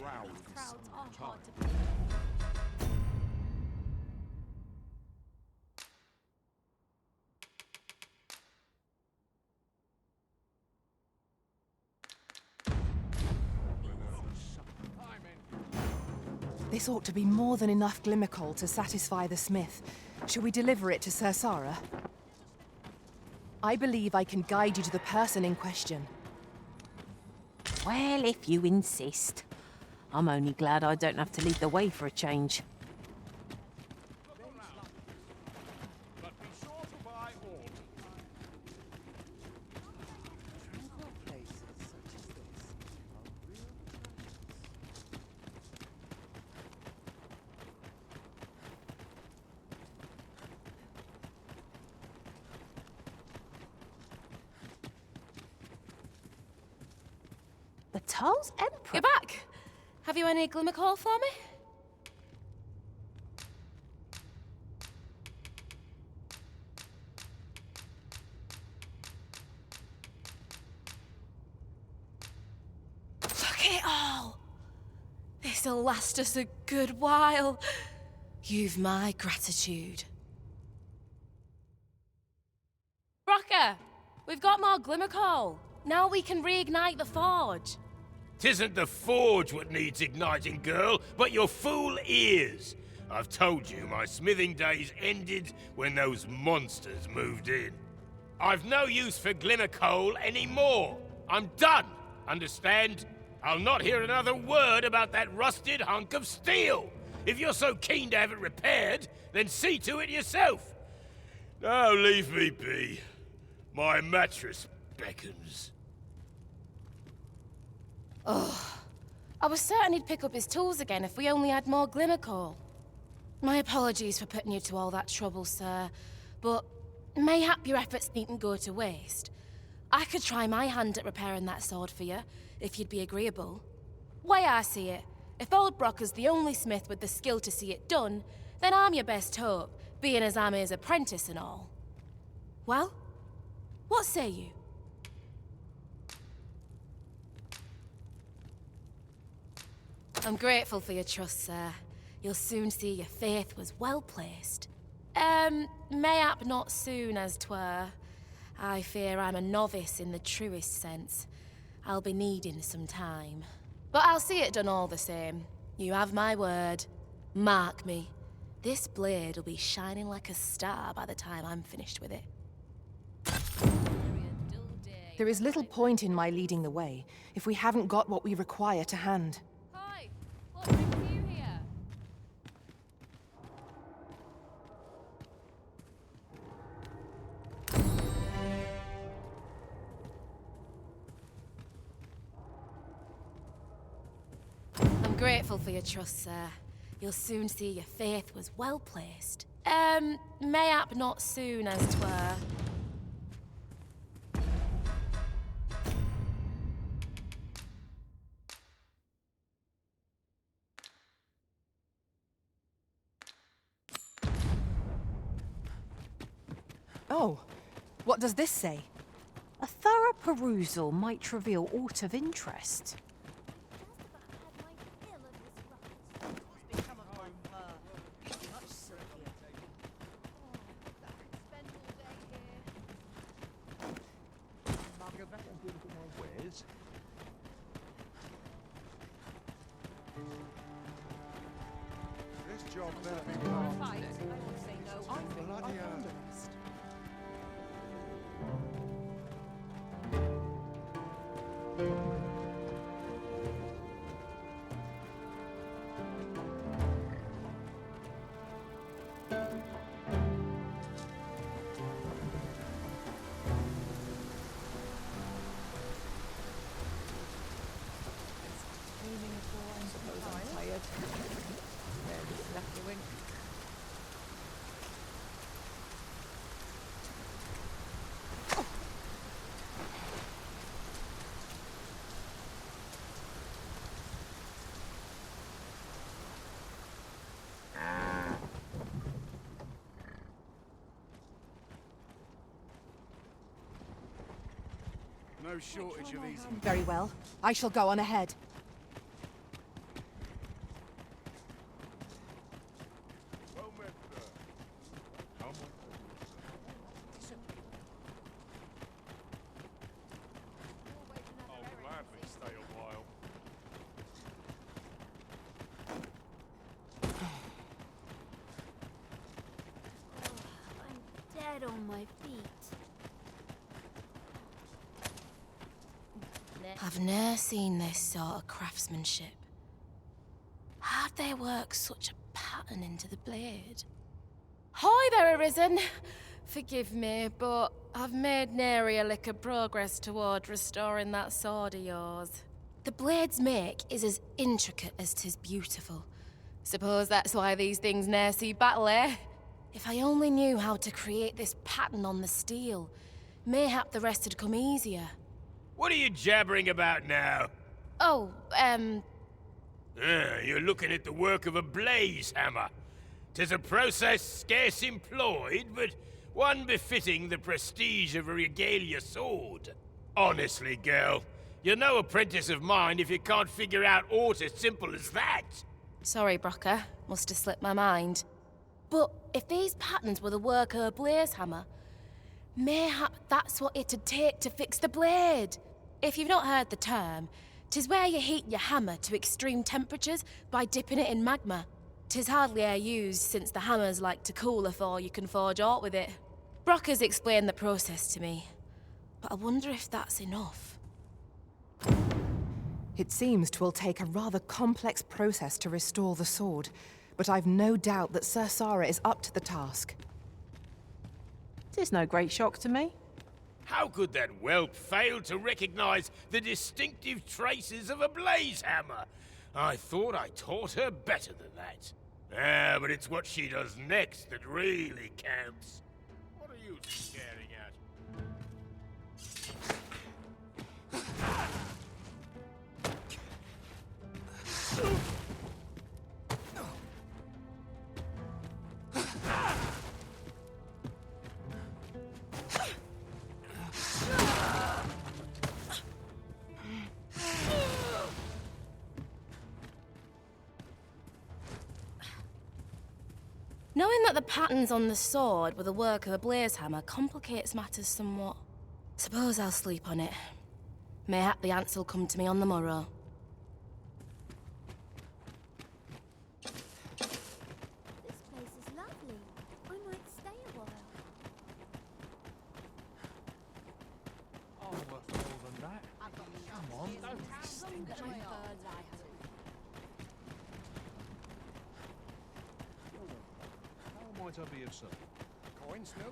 Crowds are hard to beat. This ought to be more than enough Glimmercoal to satisfy the smith. Shall we deliver it to Sir Sara? I believe I can guide you to the person in question. Well, if you insist. I'm only glad I don't have to lead the way for a change. The Tull's Emperor? You're back! Have you any Glimmercoal for me? Look at it all! This'll last us a good while. You've my gratitude. Brokkr! We've got more Glimmercoal. Now we can reignite the forge. 'Tisn't the forge what needs igniting, girl, but your fool ears. I've told you my smithing days ended when those monsters moved in. I've no use for Glimmercoal anymore. I'm done, understand? I'll not hear another word about that rusted hunk of steel. If you're so keen to have it repaired, then see to it yourself. Now leave me be. My mattress beckons. Ugh. I was certain he'd pick up his tools again if we only had more Glimmercoal. My apologies for putting you to all that trouble, sir, but mayhap your efforts needn't go to waste. I could try my hand at repairing that sword for you, if you'd be agreeable. Way I see it, if old Brokkr's the only smith with the skill to see it done, then I'm your best hope, being as I'm his apprentice and all. Well, what say you? I'm grateful for your trust, sir. You'll soon see your faith was well placed. Mayhap not soon as 'twere. I fear I'm a novice in the truest sense. I'll be needing some time. But I'll see it done all the same. You have my word. Mark me. This blade will be shining like a star by the time I'm finished with it. There is little point in my leading the way if we haven't got what we require to hand. Hi! What brings you here? I'm grateful for your trust, sir. You'll soon see your faith was well placed. Mayhap not soon as 'twere. Oh, what does this say? A thorough perusal might reveal aught of interest. This job better be well. Bloody hell. No shortage of easy. Very well. I shall go on ahead. get on my feet. I've ne'er seen this sort of craftsmanship. How'd they work such a pattern into the blade? Hi there, Arisen. Forgive me, but I've made nary a lick of progress toward restoring that sword of yours. The blade's make is as intricate as 'tis beautiful. Suppose that's why these things ne'er see battle, eh? If I only knew how to create this pattern on the steel, mayhap the rest had come easier. What are you jabbering about now? Oh, You're looking at the work of a blaze hammer. 'Tis a process scarce employed, but one befitting the prestige of a regalia sword. Honestly, girl, you're no apprentice of mine if you can't figure out aught as simple as that. Sorry, Brokkr. Must have slipped my mind. But if these patterns were the work of a blaze hammer, mayhap that's what it'd take to fix the blade. If you've not heard the term, 'tis where you heat your hammer to extreme temperatures by dipping it in magma. 'Tis hardly e'er used since the hammers like to cool afore you can forge aught with it. Brokkr's explained the process to me, but I wonder if that's enough. It seems 'twill take a rather complex process to restore the sword, but I've no doubt that Sir Sara is up to the task. 'Tis no great shock to me. How could that whelp fail to recognize the distinctive traces of a blaze hammer? I thought I taught her better than that. But it's what she does next that really counts. What are you staring at? Knowing that the patterns on the sword were the work of a blaze hammer complicates matters somewhat. Suppose I'll sleep on it. Mayhap the answer'll come to me on the morrow. This place is lovely. I might stay a while. Oh, worth more than that. Come on, don't be stingy. How might I be of service? Coins, no?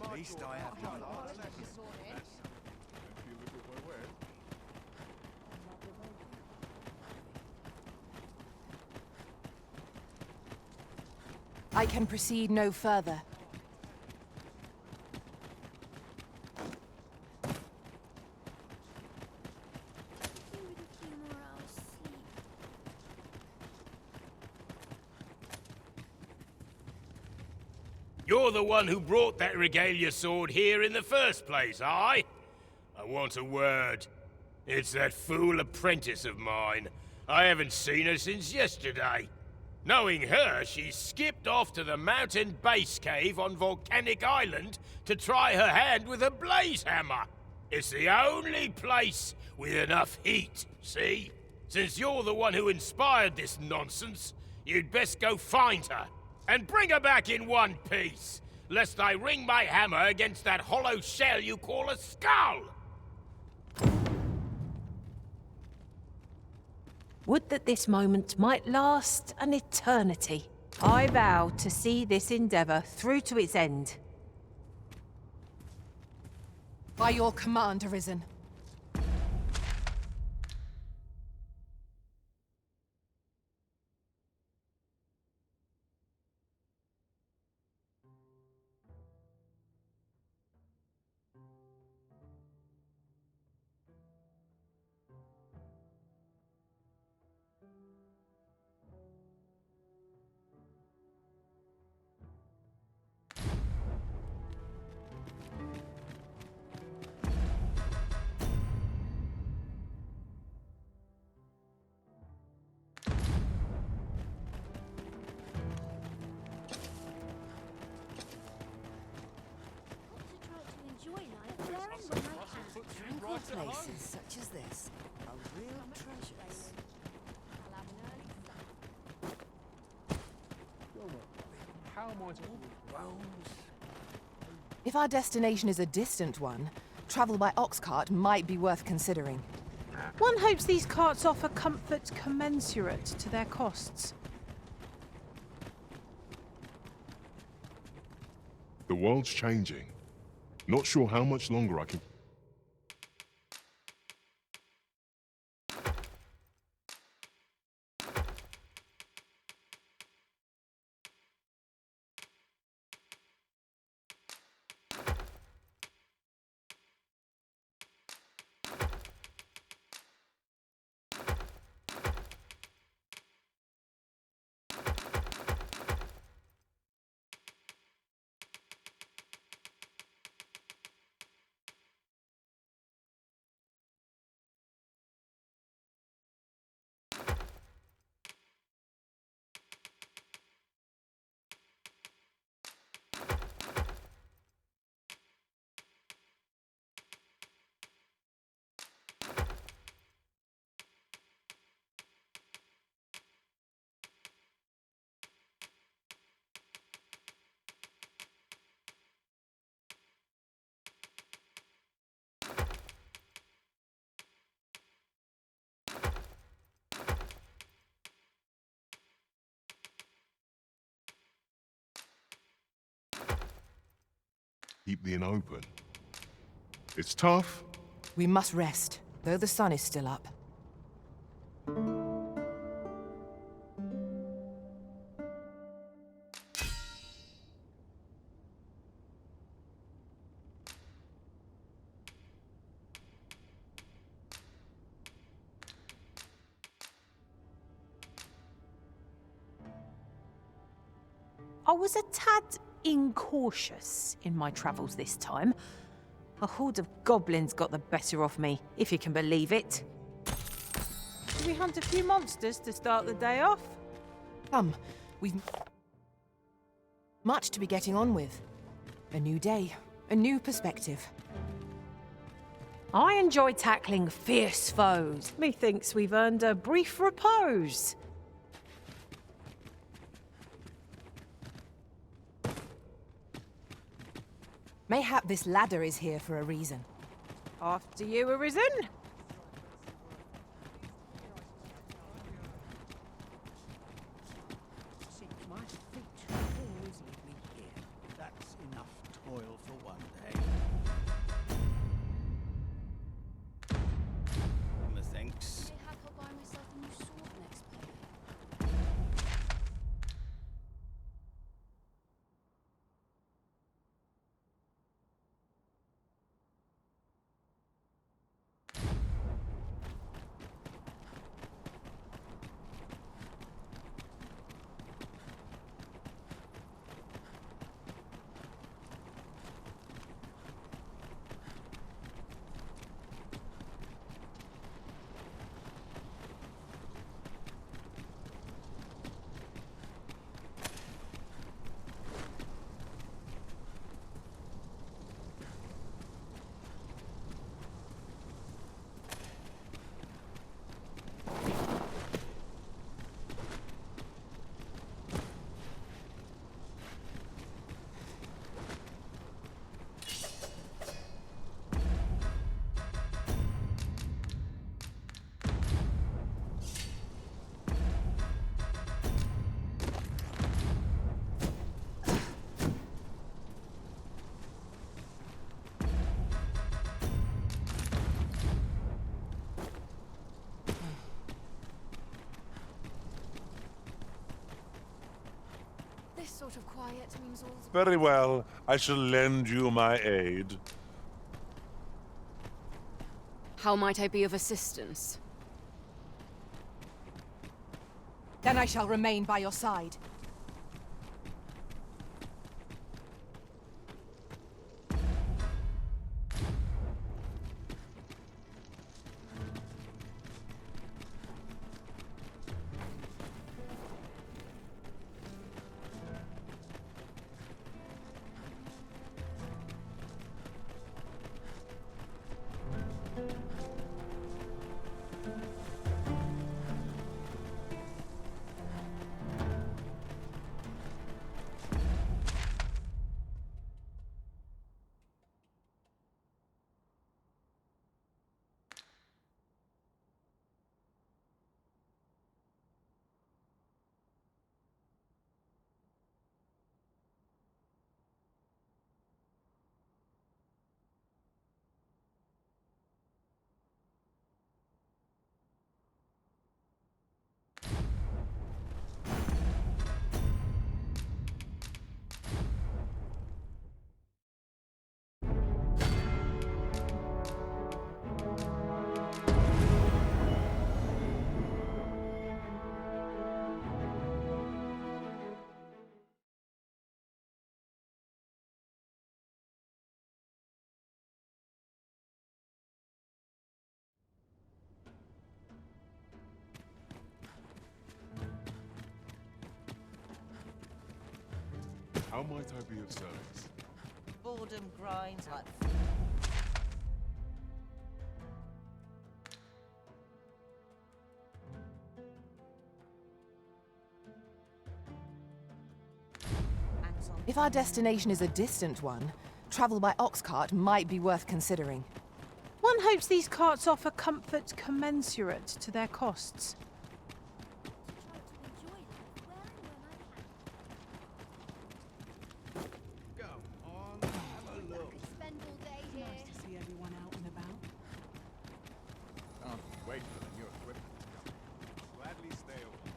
At least I have done. I can proceed no further. Give me a few more hours sleep. You're the one who brought that regalia sword here in the first place, aye? I want a word. It's that fool apprentice of mine. I haven't seen her since yesterday. Knowing her, she skipped off to the mountain base cave on Volcanic Island to try her hand with a blaze hammer. It's the only place with enough heat, see? Since you're the one who inspired this nonsense, you'd best go find her. And bring her back in one piece, lest I ring my hammer against that hollow shell you call a skull! Would that this moment might last an eternity. I vow to see this endeavor through to its end. By your command, Arisen. places such as this are real treasures. How am I to... If our destination is a distant one, travel by ox cart might be worth considering. One hopes these carts offer comfort commensurate to their costs. The world's changing. Not sure how much longer I can... Keep the inn open. It's tough. We must rest, though the sun is still up. I was a tad incautious in my travels this time. A horde of goblins got the better of me, if you can believe it. Should we hunt a few monsters to start the day off? Come, we've much to be getting on with. A new day, a new perspective. I enjoy tackling fierce foes. Methinks we've earned a brief repose. Mayhap this ladder is here for a reason. After you, Arisen. Sink my feet always lead me here. That's enough toil for one day. Methinks. Mayhap I'll buy myself a new sword next play. This sort of quiet means all's Very well. I shall lend you my aid. How might I be of assistance? Then I shall remain by your side. How might I be of service? Boredom grinds like... If our destination is a distant one, travel by ox cart might be worth considering. One hopes these carts offer comfort commensurate to their costs. Wait for the new equipment to come. Gladly stay away.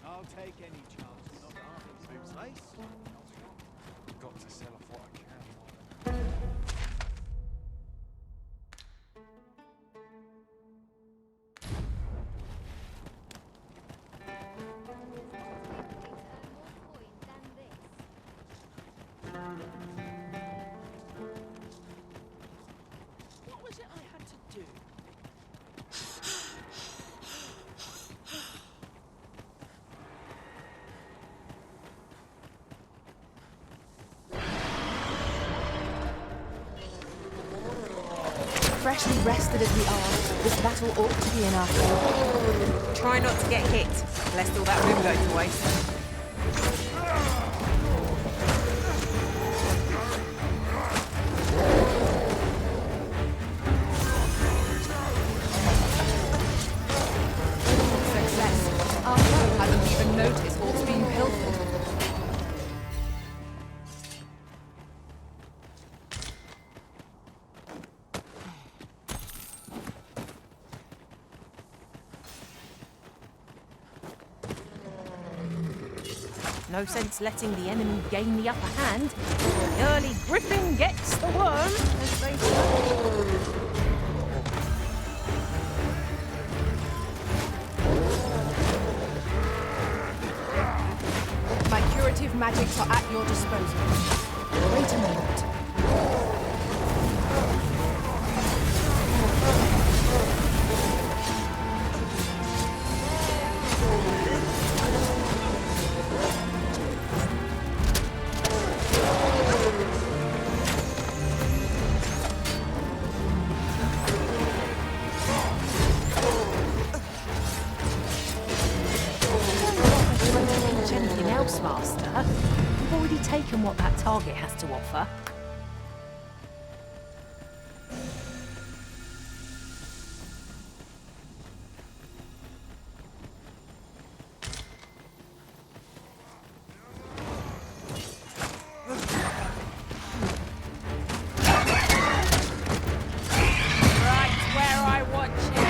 I'll take any chance. Not harming same place. Got to sell off what I can. What was it I had to do? Freshly rested as we are, this battle ought to be in our favour. Try not to get hit, lest all that room go to waste. Success. Our foe hasn't even noticed what's been pilfered. No sense letting the enemy gain the upper hand. The early Griffon gets the worm, as they say. My curative magics are at your disposal. Wait a moment. Anything else, Master? We've already taken what that target has to offer. Right where I want you.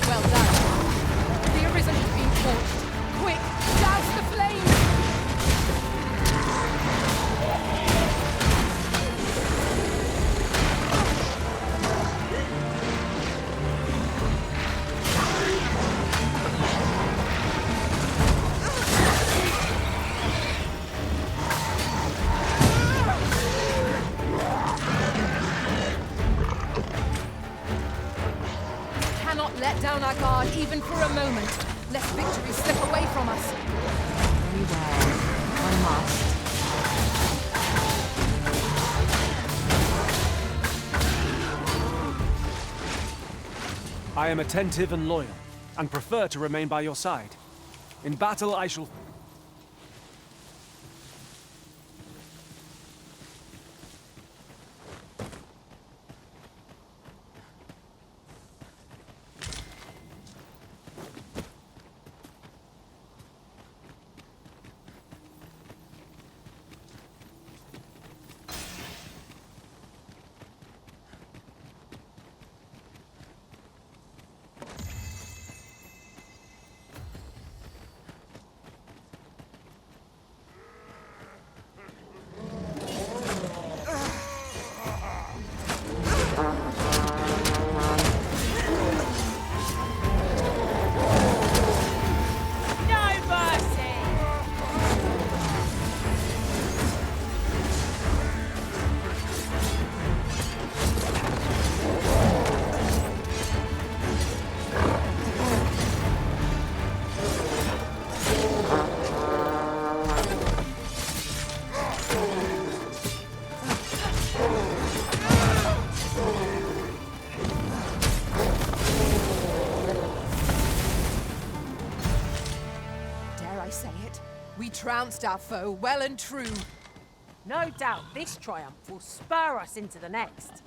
Well done. The arisen has been forged. Quick, douse the flame! Cannot let down our guard even for a moment, lest victory slip away from us. Very well. I must. I am attentive and loyal, and prefer to remain by your side. In battle, I shall... say it. We trounced our foe well and true. No doubt this triumph will spur us into the next.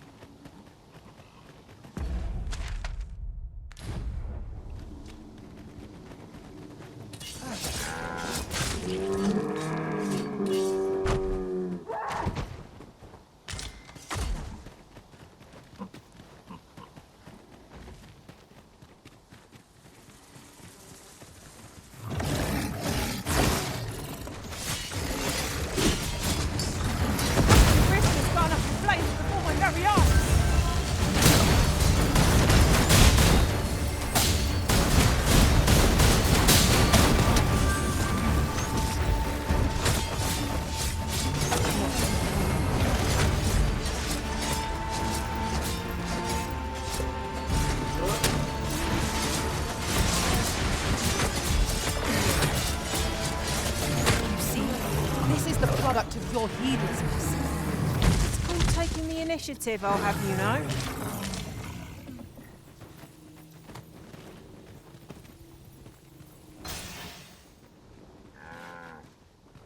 Of your heedlessness. It's called taking the initiative, I'll have you know.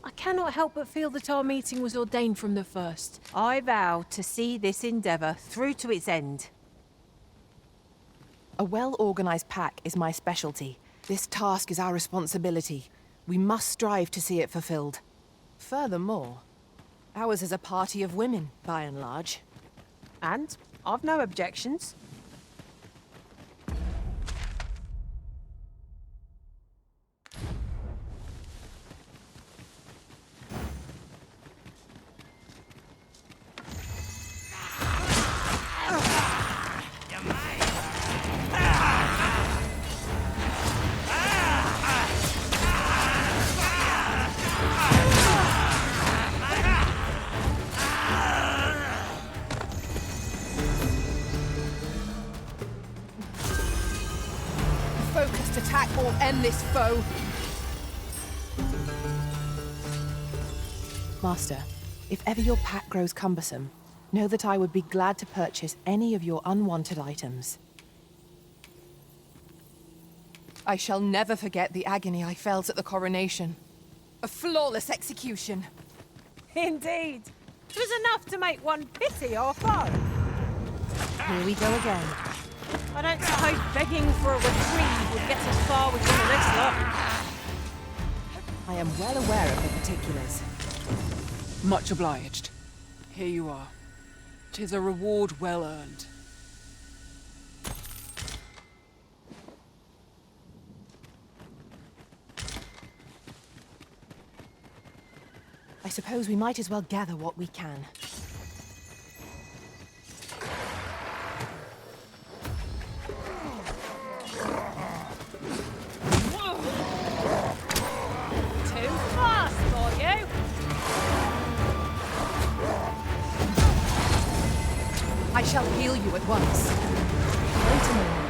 I cannot help but feel that our meeting was ordained from the first. I vow to see this endeavour through to its end. A well-organized pack is my specialty. This task is our responsibility. We must strive to see it fulfilled. Furthermore, ours is a party of women, by and large. And I've no objections. Attack or end this foe. Master, if ever your pack grows cumbersome, know that I would be glad to purchase any of your unwanted items. I shall never forget the agony I felt at the coronation. A flawless execution. Indeed. It was enough to make one pity our foe. Here we go again. I don't suppose begging for a reprieve would get us far with all this lot. I am well aware of the particulars. Much obliged. Here you are. 'Tis a reward well earned. I suppose we might as well gather what we can. I shall heal you at once. Wait a moment.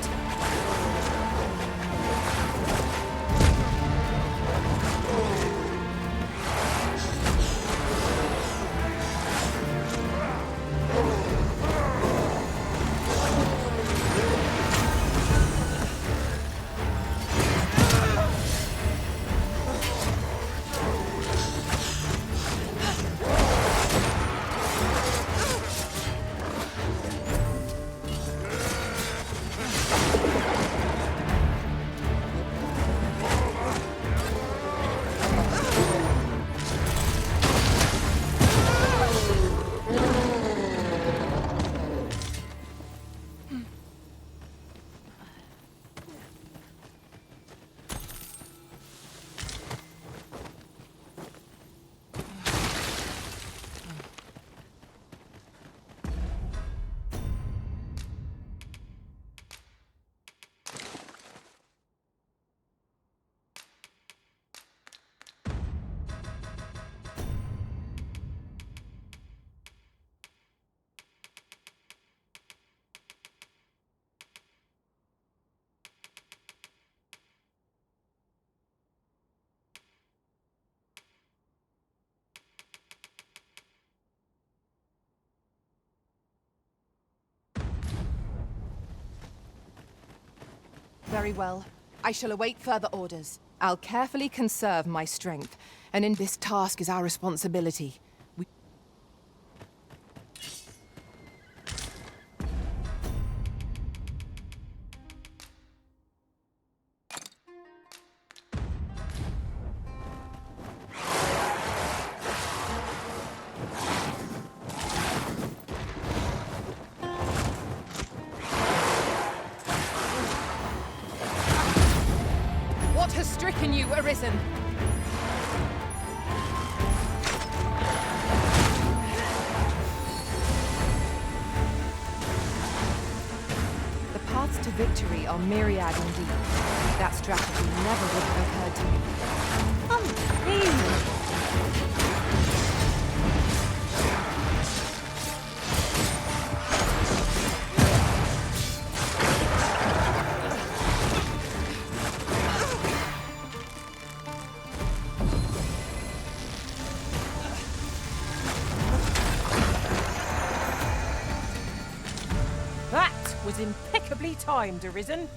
Very well. I shall await further orders. I'll carefully conserve my strength, and in this task is our responsibility. What has stricken you, Arisen? The paths to victory are myriad indeed. That strategy never would have occurred to me. That was impeccably timed, Arisen.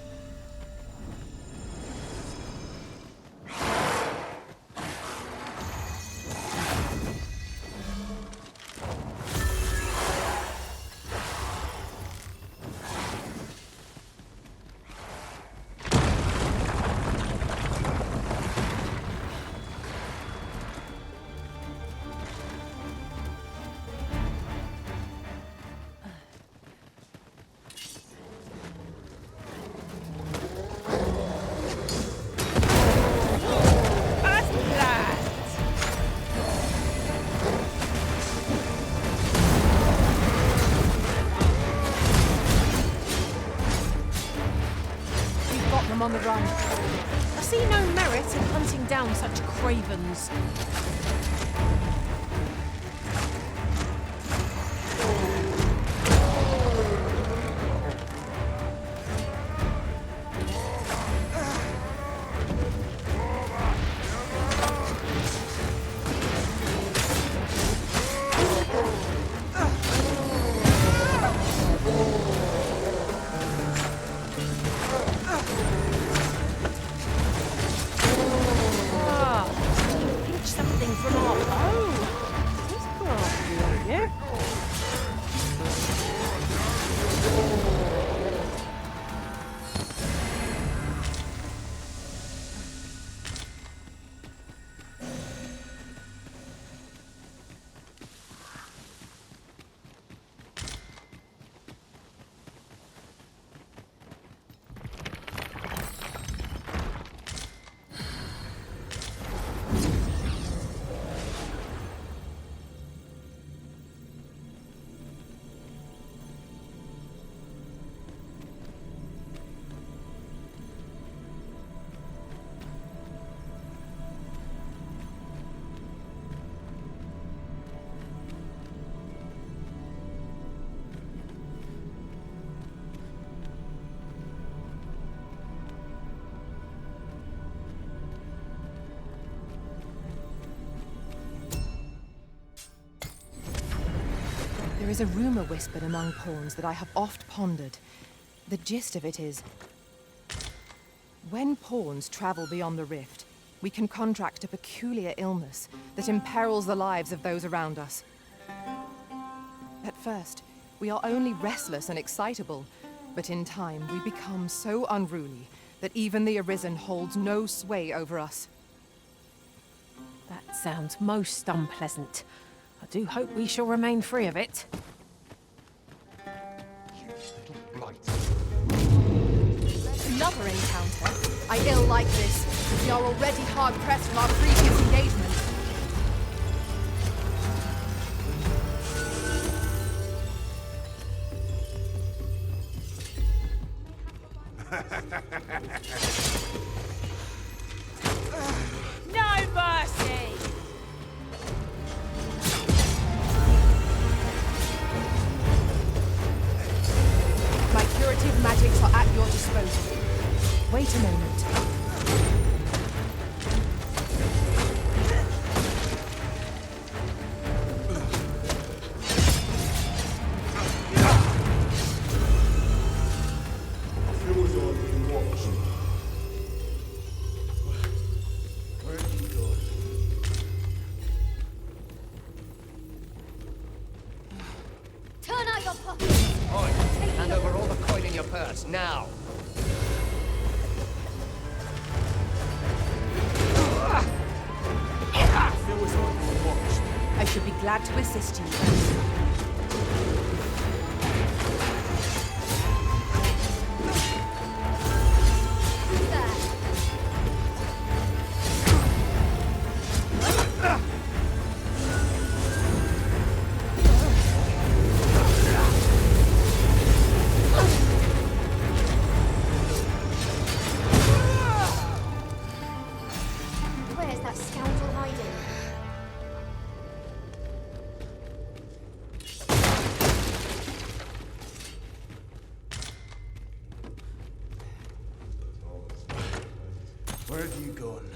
On the run. I see no merit in hunting down such cravens. There is a rumor whispered among pawns that I have oft pondered. The gist of it is, when pawns travel beyond the rift, we can contract a peculiar illness that imperils the lives of those around us. At first, we are only restless and excitable, but in time we become so unruly that even the Arisen holds no sway over us. That sounds most unpleasant. I do hope we shall remain free of it. Another encounter? I ill like this. We are already hard-pressed from our previous engagement. No mercy! My curative magics are at your disposal. Wait a moment. your purse, now! I should be glad to assist you. Where's that scoundrel hiding? Where have you gone?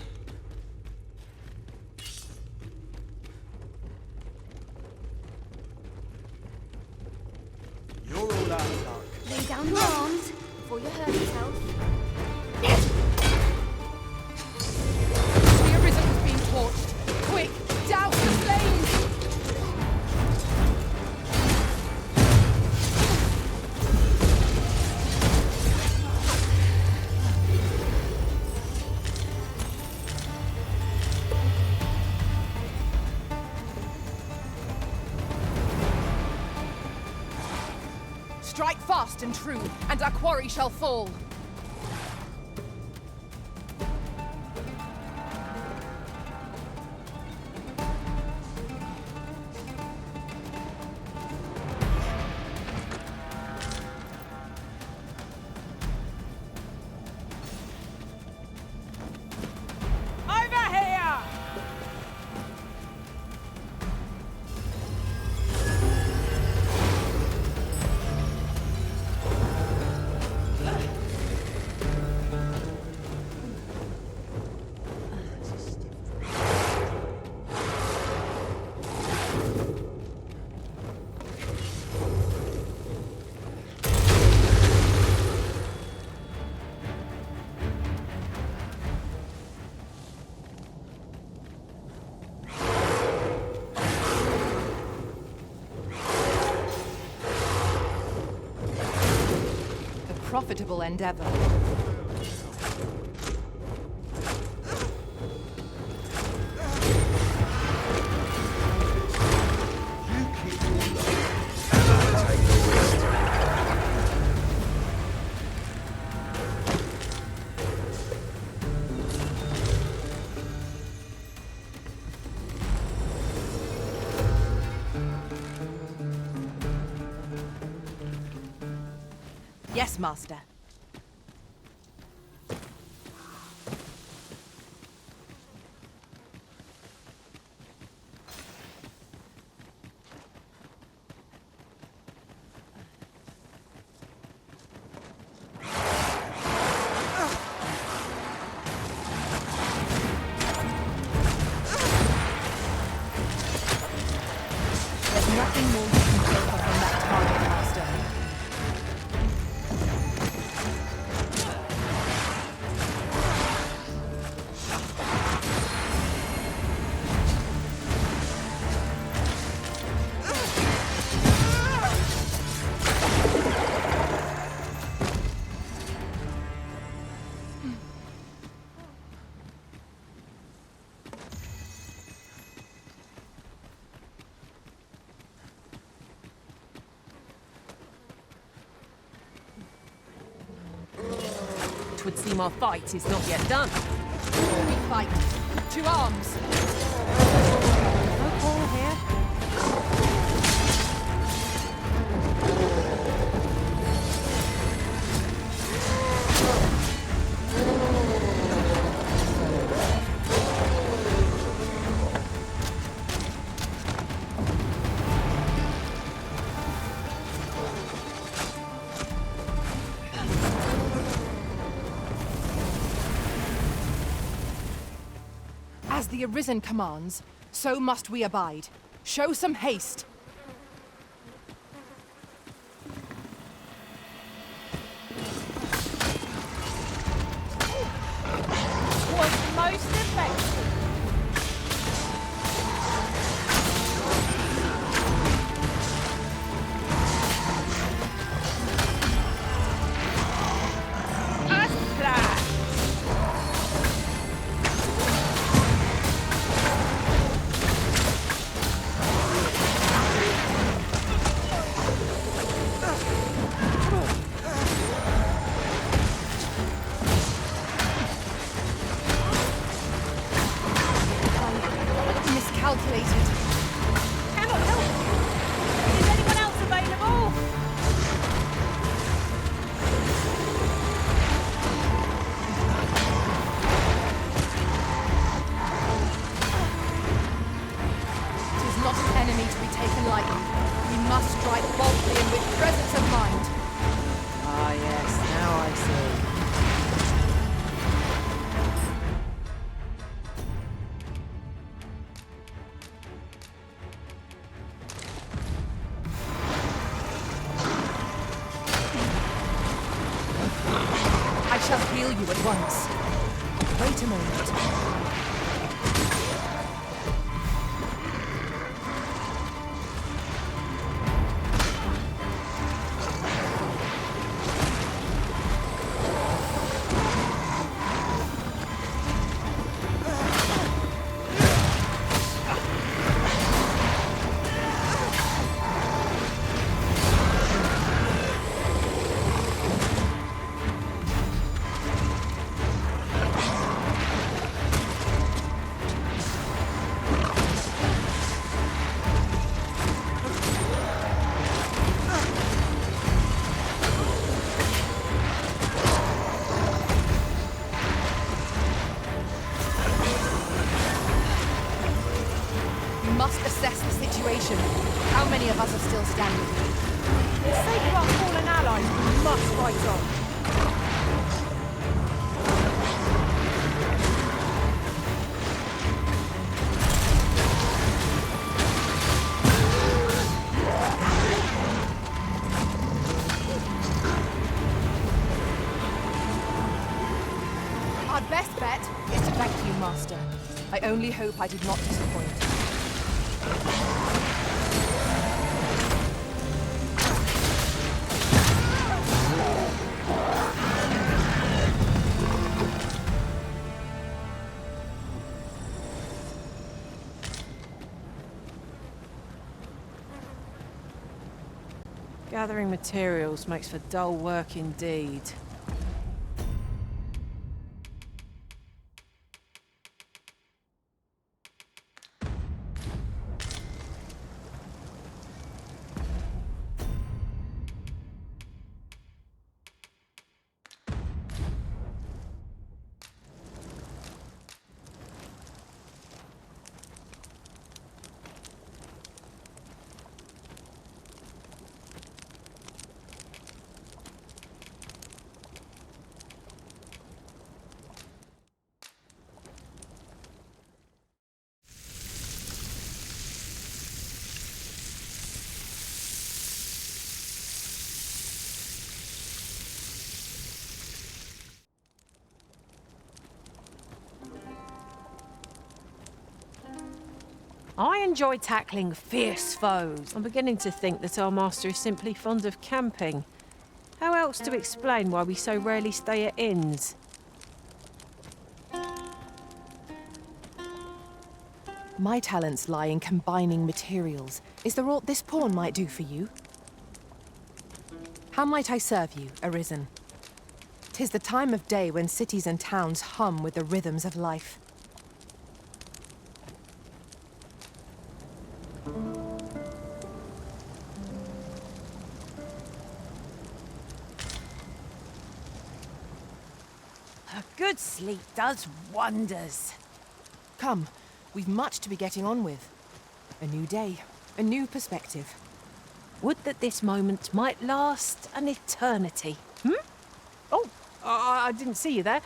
You're all out of luck. Lay down your arms before you hurt yourself. The Arisen has been torched. Quick, douse the flames! Strike fast and true, and our quarry shall fall. Over here! A profitable endeavor. Yes, Master. There's nothing more you can take off from that target, Master. It would seem our fight is not yet done. We fight. To arms! No call here. As the Arisen commands, so must we abide. Show some haste. Was most effective. isolated. Cannot help you. Is anyone else available? It is not an enemy to be taken lightly. We must strike boldly and with presence of mind. Ah, yes, now I see. I shall heal you at once. Wait a moment. Must assess the situation. How many of us are still standing? For the sake of our fallen allies, we must fight on. Our best bet is to thank you, Master. I only hope I did not disappoint. Gathering materials makes for dull work indeed. I enjoy tackling fierce foes. I'm beginning to think that our master is simply fond of camping. How else to explain why we so rarely stay at inns? My talents lie in combining materials. Is there aught this pawn might do for you? How might I serve you, Arisen? 'Tis the time of day when cities and towns hum with the rhythms of life. A good sleep does wonders. Come, we've much to be getting on with. A new day, a new perspective. Would that this moment might last an eternity. Oh, I didn't see you there.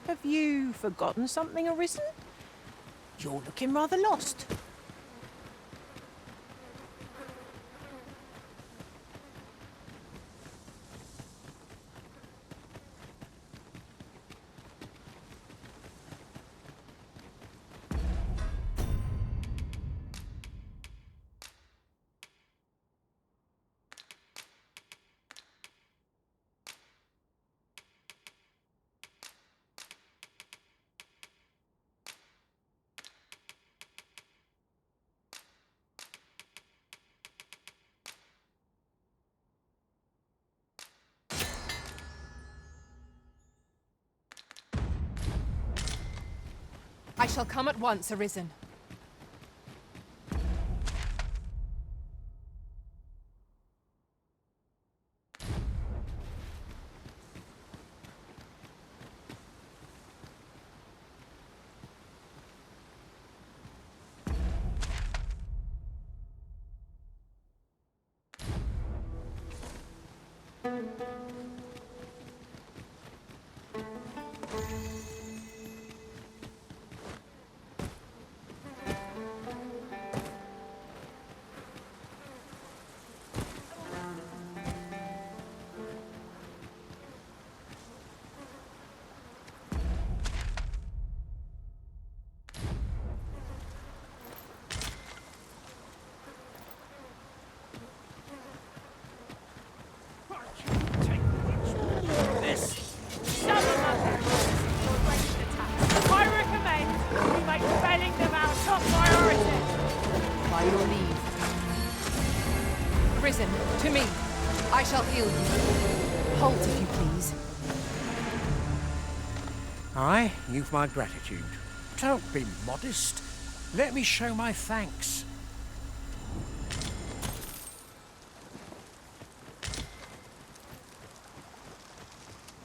Have you forgotten something, Arisen? You're looking rather lost. I shall come at once, Arisen. To me. I shall heal you. Halt, if you please. Aye, you've my gratitude. Don't be modest. Let me show my thanks.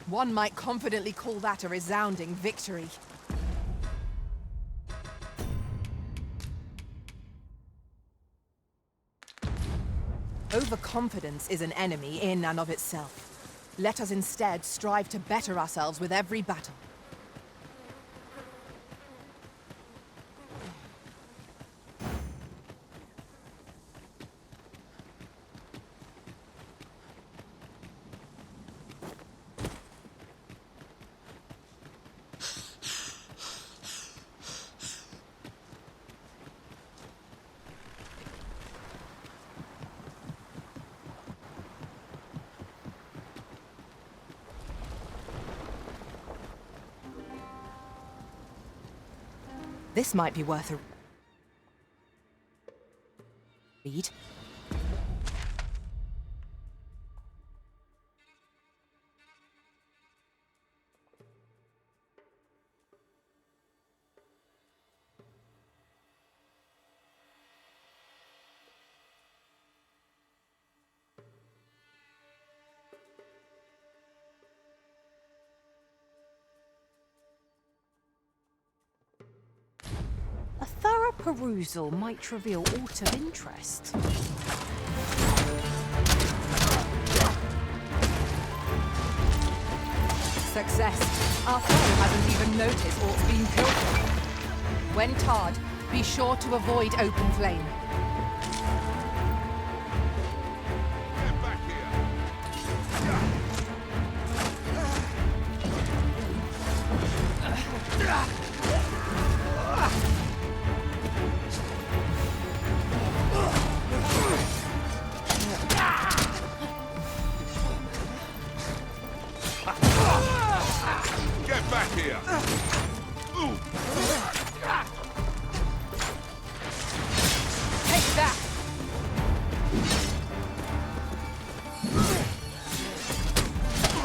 One might confidently call that a resounding victory. Overconfidence is an enemy in and of itself. Let us instead strive to better ourselves with every battle. This might be worth a read. A thorough perusal might reveal aught of interest. Success. Our foe hasn't even noticed what's been pilfered. When tarred, be sure to avoid open flame. Get back here! Get back here! Take that!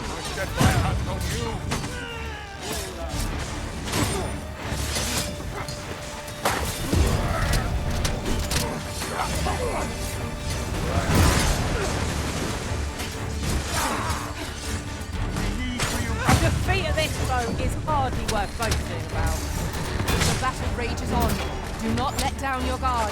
I set my hands on you! Defeat of this foe is hardly worth boasting about. The battle rages on. Do not let down your guard.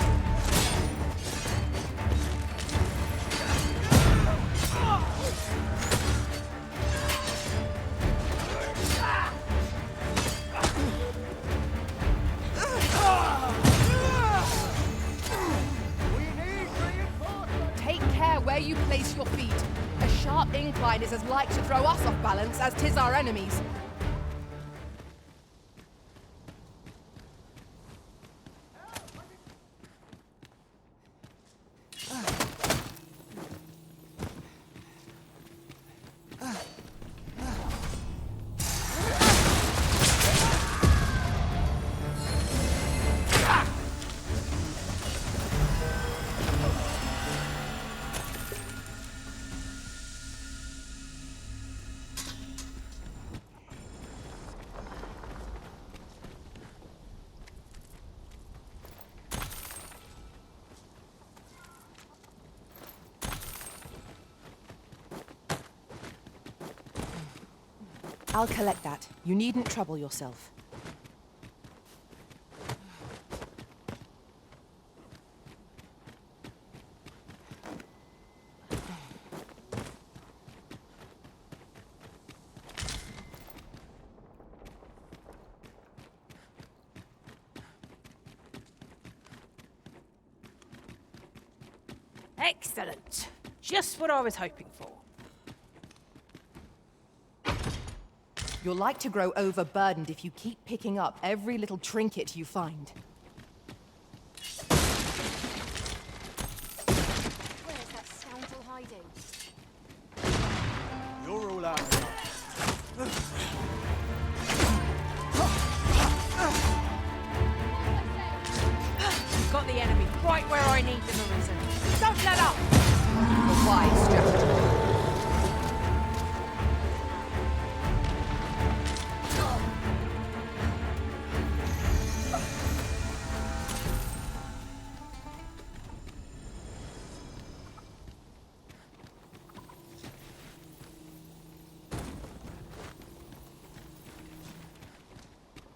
Take care where you place your feet. A sharp incline is as like to throw us off balance as 'tis our enemies. I'll collect that. You needn't trouble yourself. Excellent. Just what I was hoping for. You're like to grow overburdened if you keep picking up every little trinket you find. Where's that scoundrel hiding? You're all out of luck. Got the enemy right where I need them arisen. Don't let up! A wise strategy.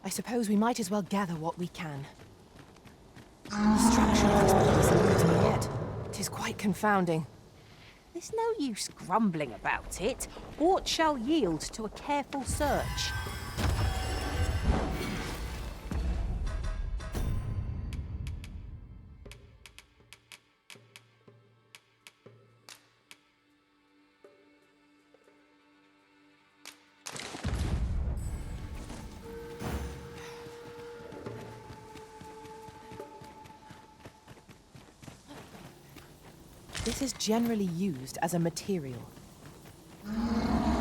I suppose we might as well gather what we can. The structure of this place eludes me yet. It is quite confounding. There's no use grumbling about it. Aught shall yield to a careful search. This is generally used as a material.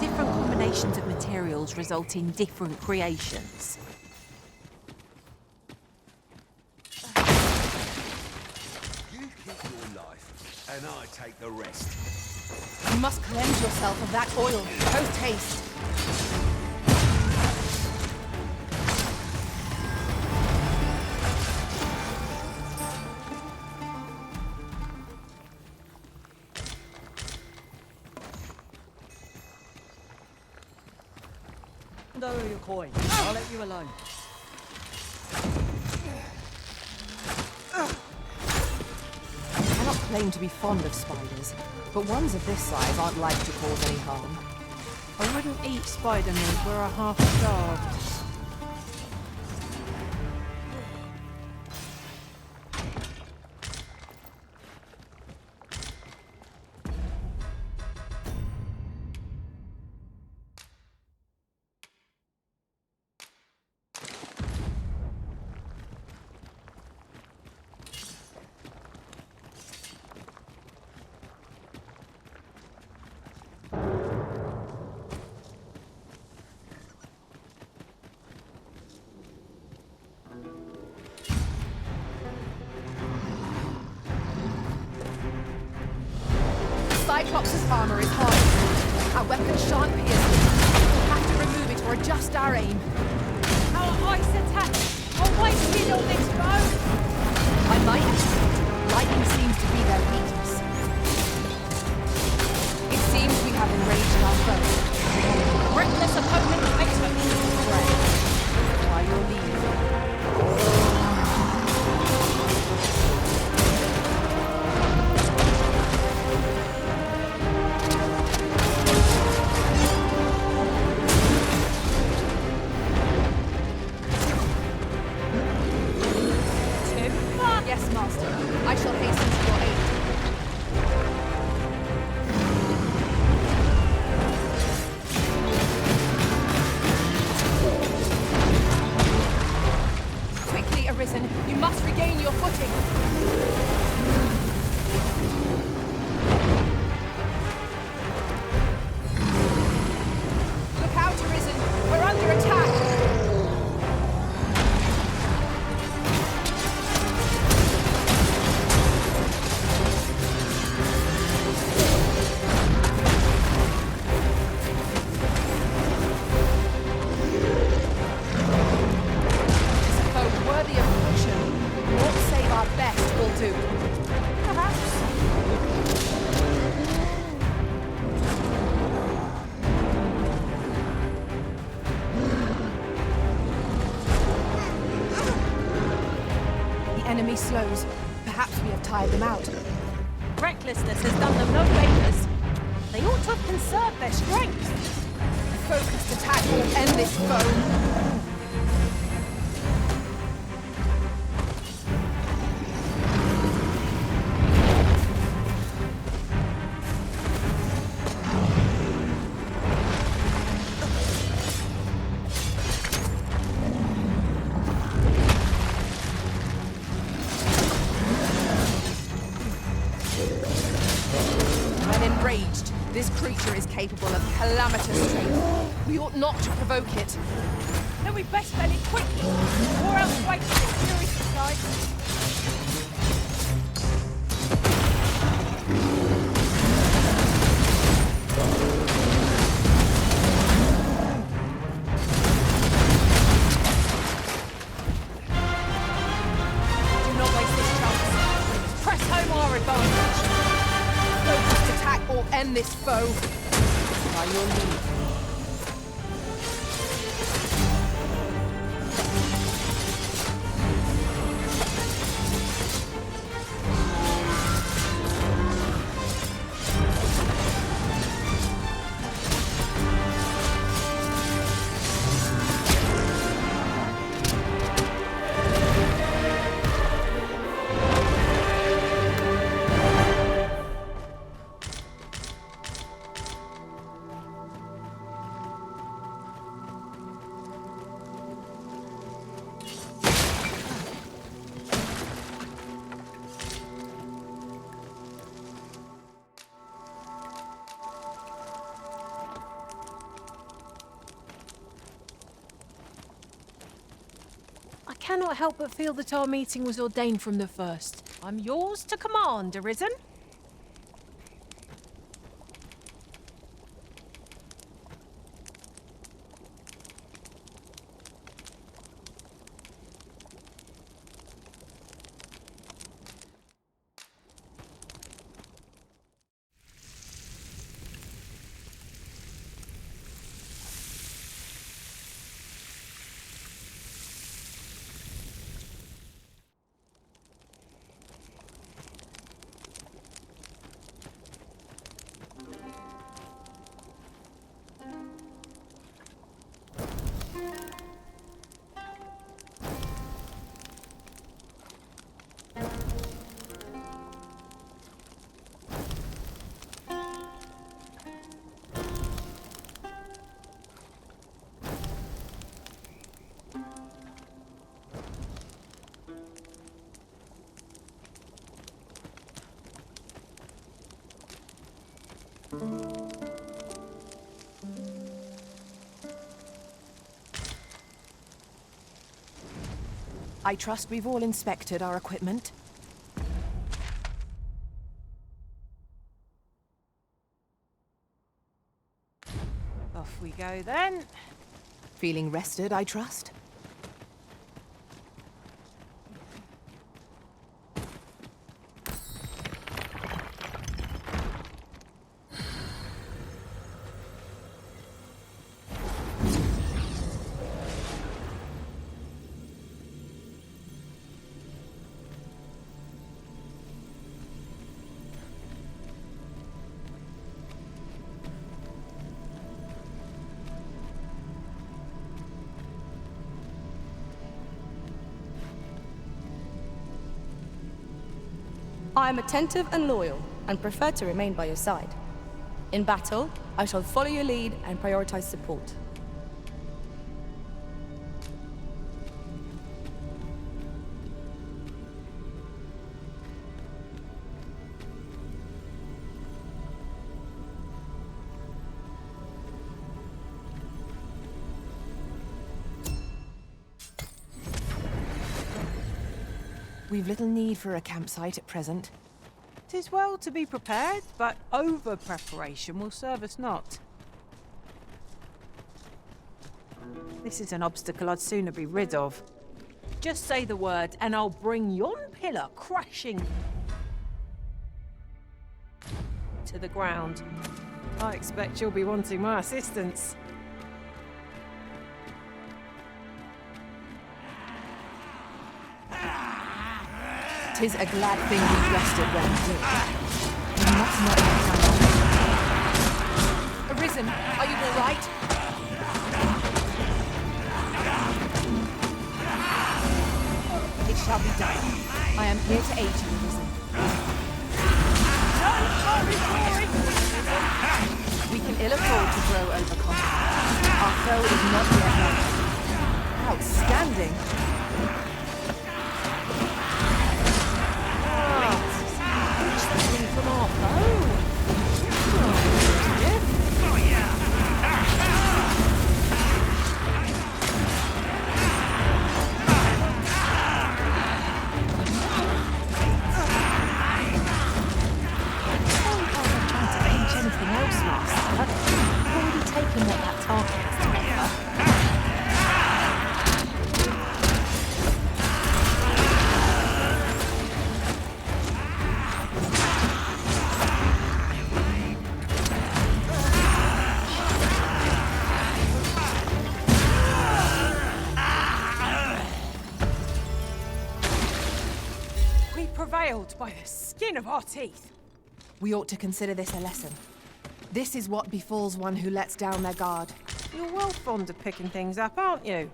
Different combinations of materials result in different creations. You keep your life, and I take the rest. You must cleanse yourself of that oil, post haste. Hand over your coin. I'll let you alone. I cannot claim to be fond of spiders, but ones of this size aren't like to cause any harm. I wouldn't eat spider meat were I half starved. Cyclops' armor is hard. Our weapons shan't pierce it. We'll have to remove it or adjust our aim. Our ice attack! I wasted all this road! I might have. Lightning seems to be their weakness. It seems we have enraged our foe. Reckless opponent later! Pray. By your leave. Yes, Master. I shall hasten to your aid. enemy slows. Perhaps we have tired them out. Recklessness has done them no favours. They ought to have conserved their strength. A focused attack will end this foe. This creature is capable of calamitous strength. We ought not to provoke it. Then we best spell it quickly, or else wait till its fury subsides. Do not waste this chance. Press home our advantage. Focused attack or end this foe. By your lead. I cannot help but feel that our meeting was ordained from the first. I'm yours to command, Arisen. I trust we've all inspected our equipment. Off we go then. Feeling rested, I trust? I am attentive and loyal, and prefer to remain by your side. In battle, I shall follow your lead and prioritize support. We've little need for a campsite at present. 'Tis well to be prepared, but over-preparation will serve us not. This is an obstacle I'd sooner be rid of. Just say the word, and I'll bring yon pillar crashing to the ground. I expect you'll be wanting my assistance. 'Tis a glad thing we rested when we did. We must not let down our head. Arisen, are you all right? It shall be done. I am here to aid you, Arisen. We can ill afford to grow overconfident. Our foe is not yet known. Outstanding. From our foe. Anything else, Master? I've already taken what that target has to offer. We prevailed by the skin of our teeth. We ought to consider this a lesson. This is what befalls one who lets down their guard. You're well fond of picking things up, aren't you?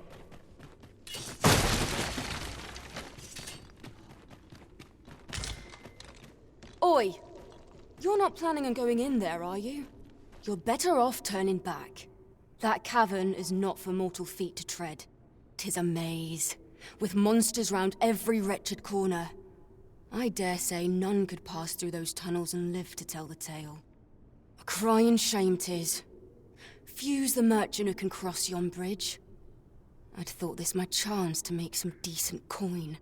Oi! You're not planning on going in there, are you? You're better off turning back. That cavern is not for mortal feet to tread. 'Tis a maze, with monsters round every wretched corner. I dare say none could pass through those tunnels and live to tell the tale. A crying shame 'tis. Few's the merchant who can cross yon bridge. I'd thought this my chance to make some decent coin.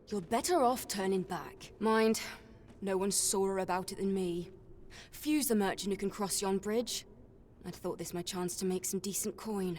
You're better off turning back. Mind, no one's sorer about it than me. Few's the merchant who can cross yon bridge. I'd thought this my chance to make some decent coin.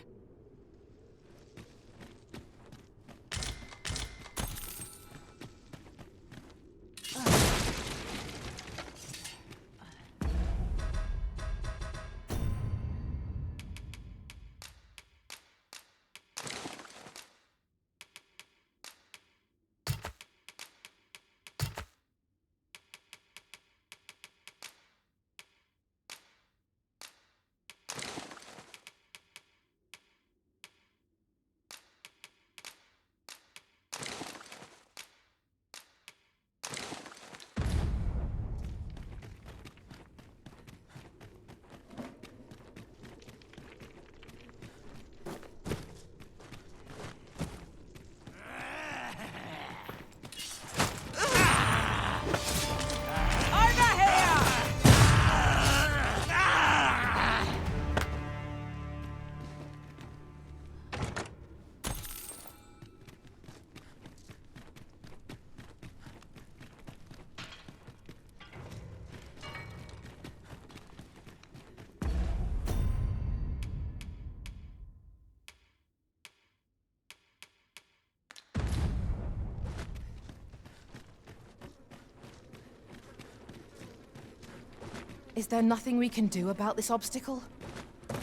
Is there nothing we can do about this obstacle?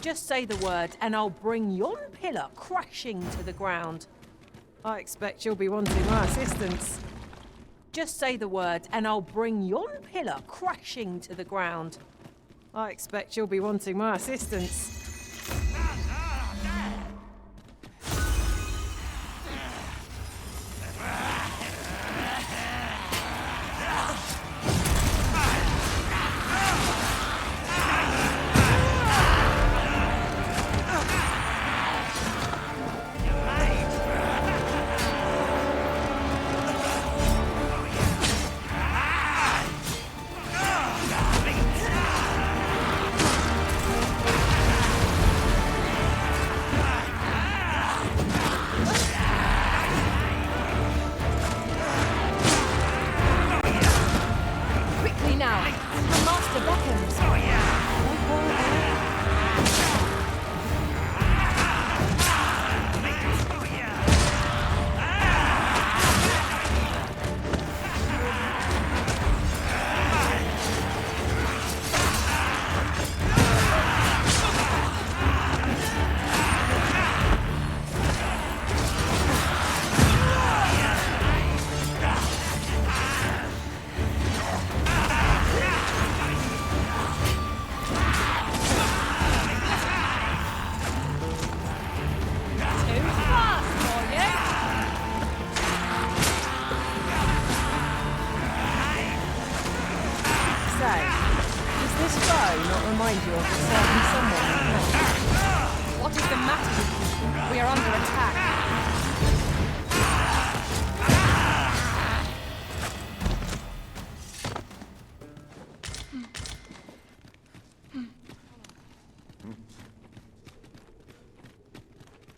Just say the word, and I'll bring yon pillar crashing to the ground. I expect you'll be wanting my assistance. Just say the word, and I'll bring yon pillar crashing to the ground. I expect you'll be wanting my assistance. not remind you of a certain someone? What is the matter with you? We are under attack.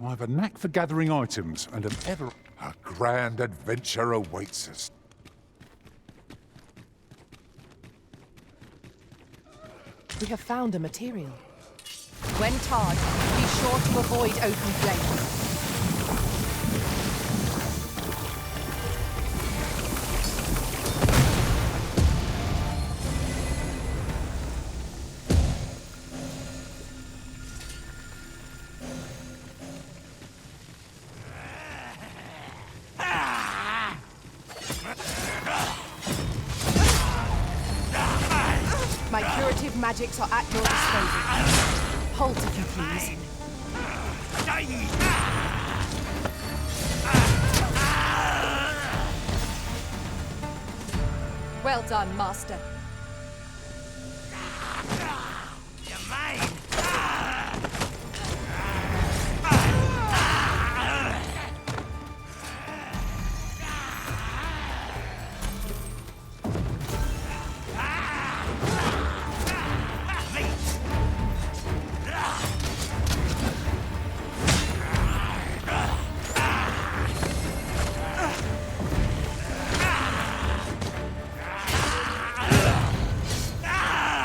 I have a knack for gathering items, and a grand adventure awaits us. We have found a material. When charged, be sure to avoid open flames. My curative magics are at your disposal. Halt if you please. Well done, Master.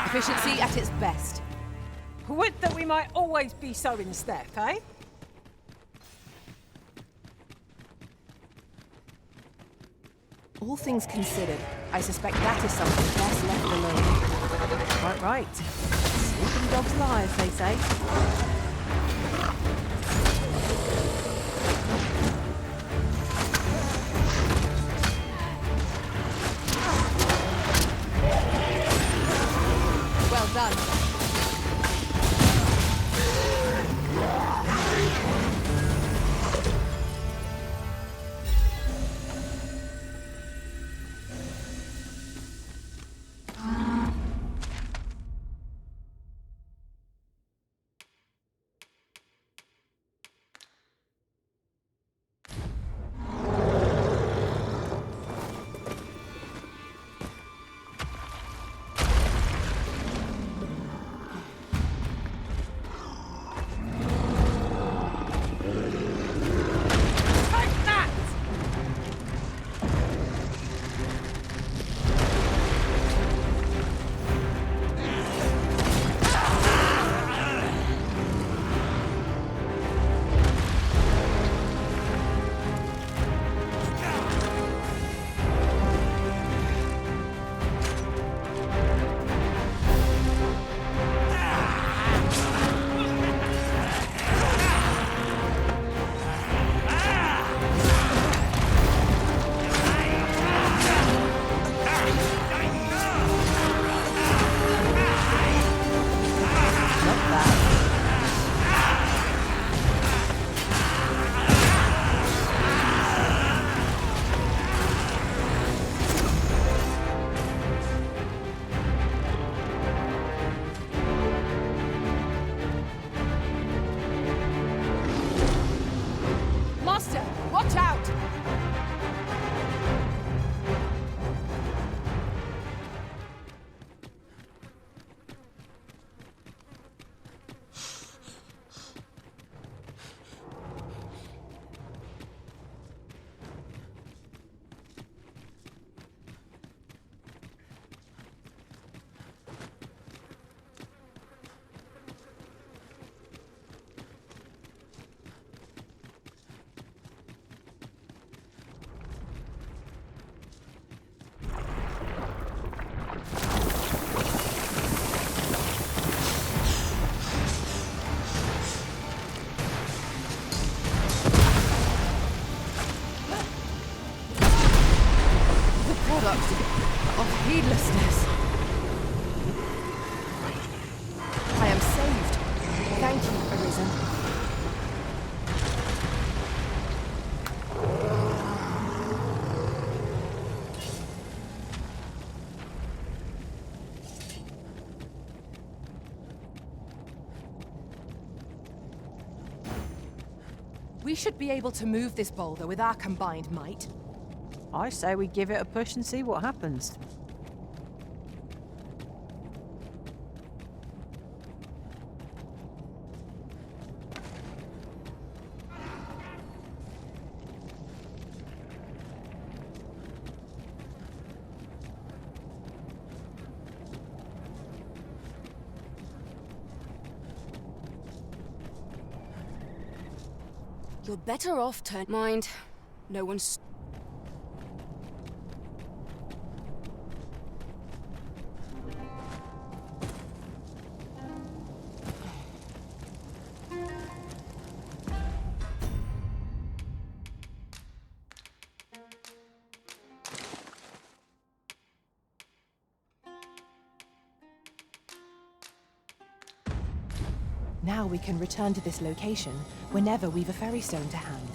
Efficiency at its best. Would that we might always be so in step, eh? All things considered, I suspect that is something best left alone. Quite right. Sleeping dogs lie, as they say. Well done. We should be able to move this boulder with our combined might. I say we give it a push and see what happens. You're better off mind. No one's... Now we can return to this location whenever we've a ferry stone to hand.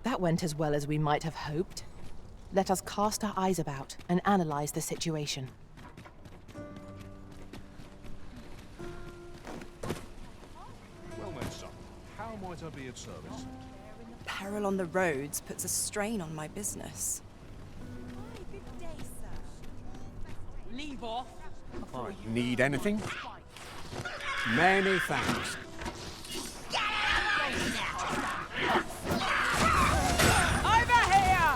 That went as well as we might have hoped. Let us cast our eyes about and analyze the situation. How might I be of service? Peril on the roads puts a strain on my business. Leave off. I need anything? Many thanks. Over here!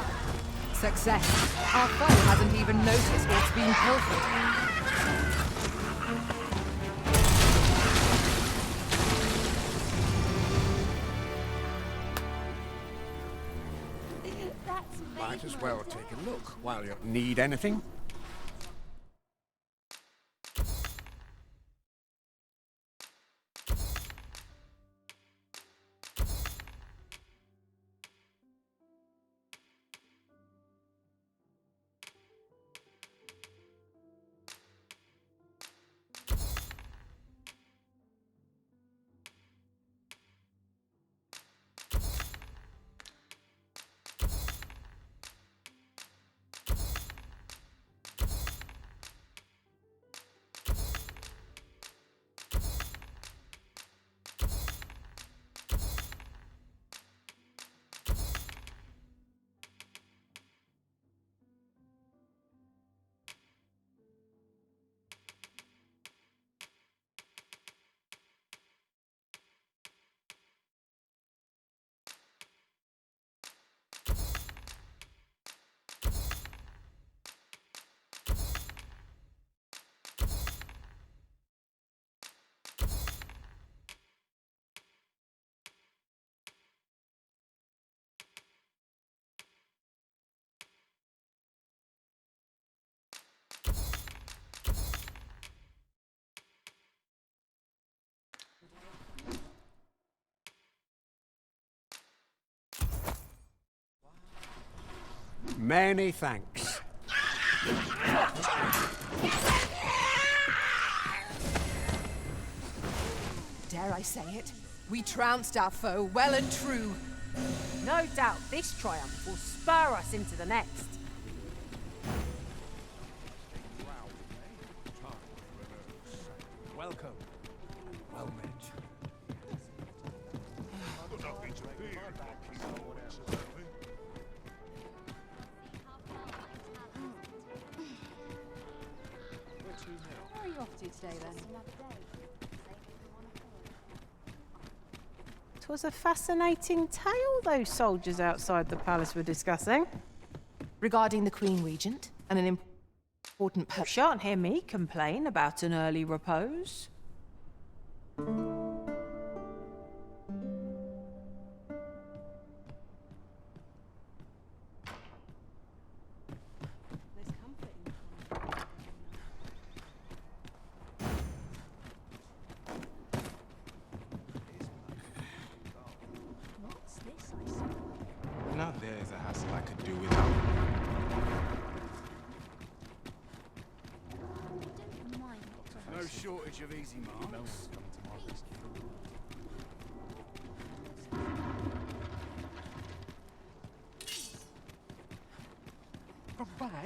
Success. Our foe hasn't even noticed what's been pilfered. Might as well take a look while you need anything. Many thanks. Dare I say it? We trounced our foe well and true. No doubt this triumph will spur us into the next. Welcome. Well met. Where are you off to today, then? 'Twas a fascinating tale those soldiers outside the palace were discussing. Regarding the Queen Regent and an important You shan't hear me complain about an early repose. Now there's a hassle I could do without. No shortage of easy marks. No one's coming to my rescue.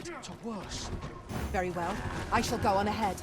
bad to worse. Very well. I shall go on ahead.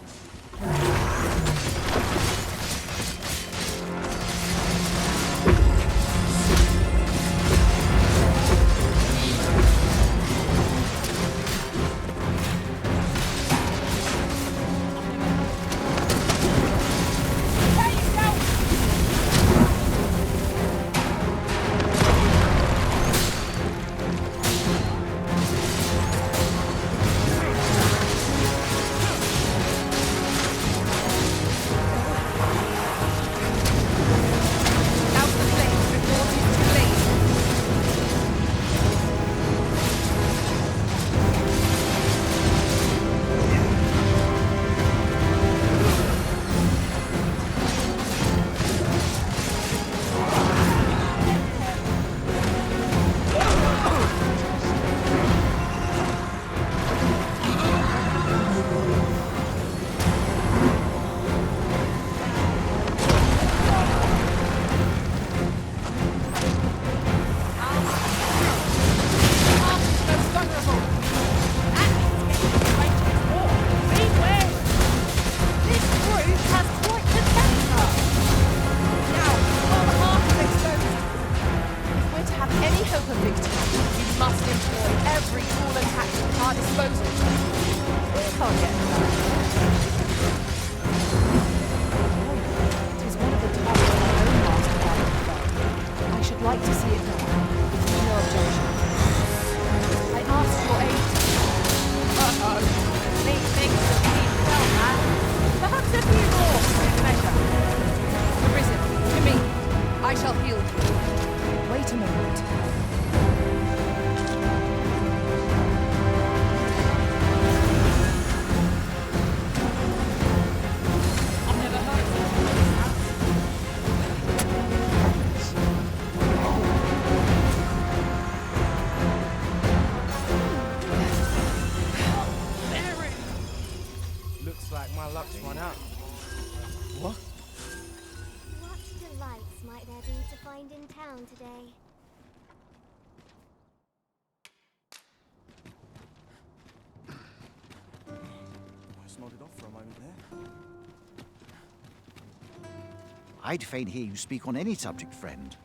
I'd fain hear you speak on any subject, friend.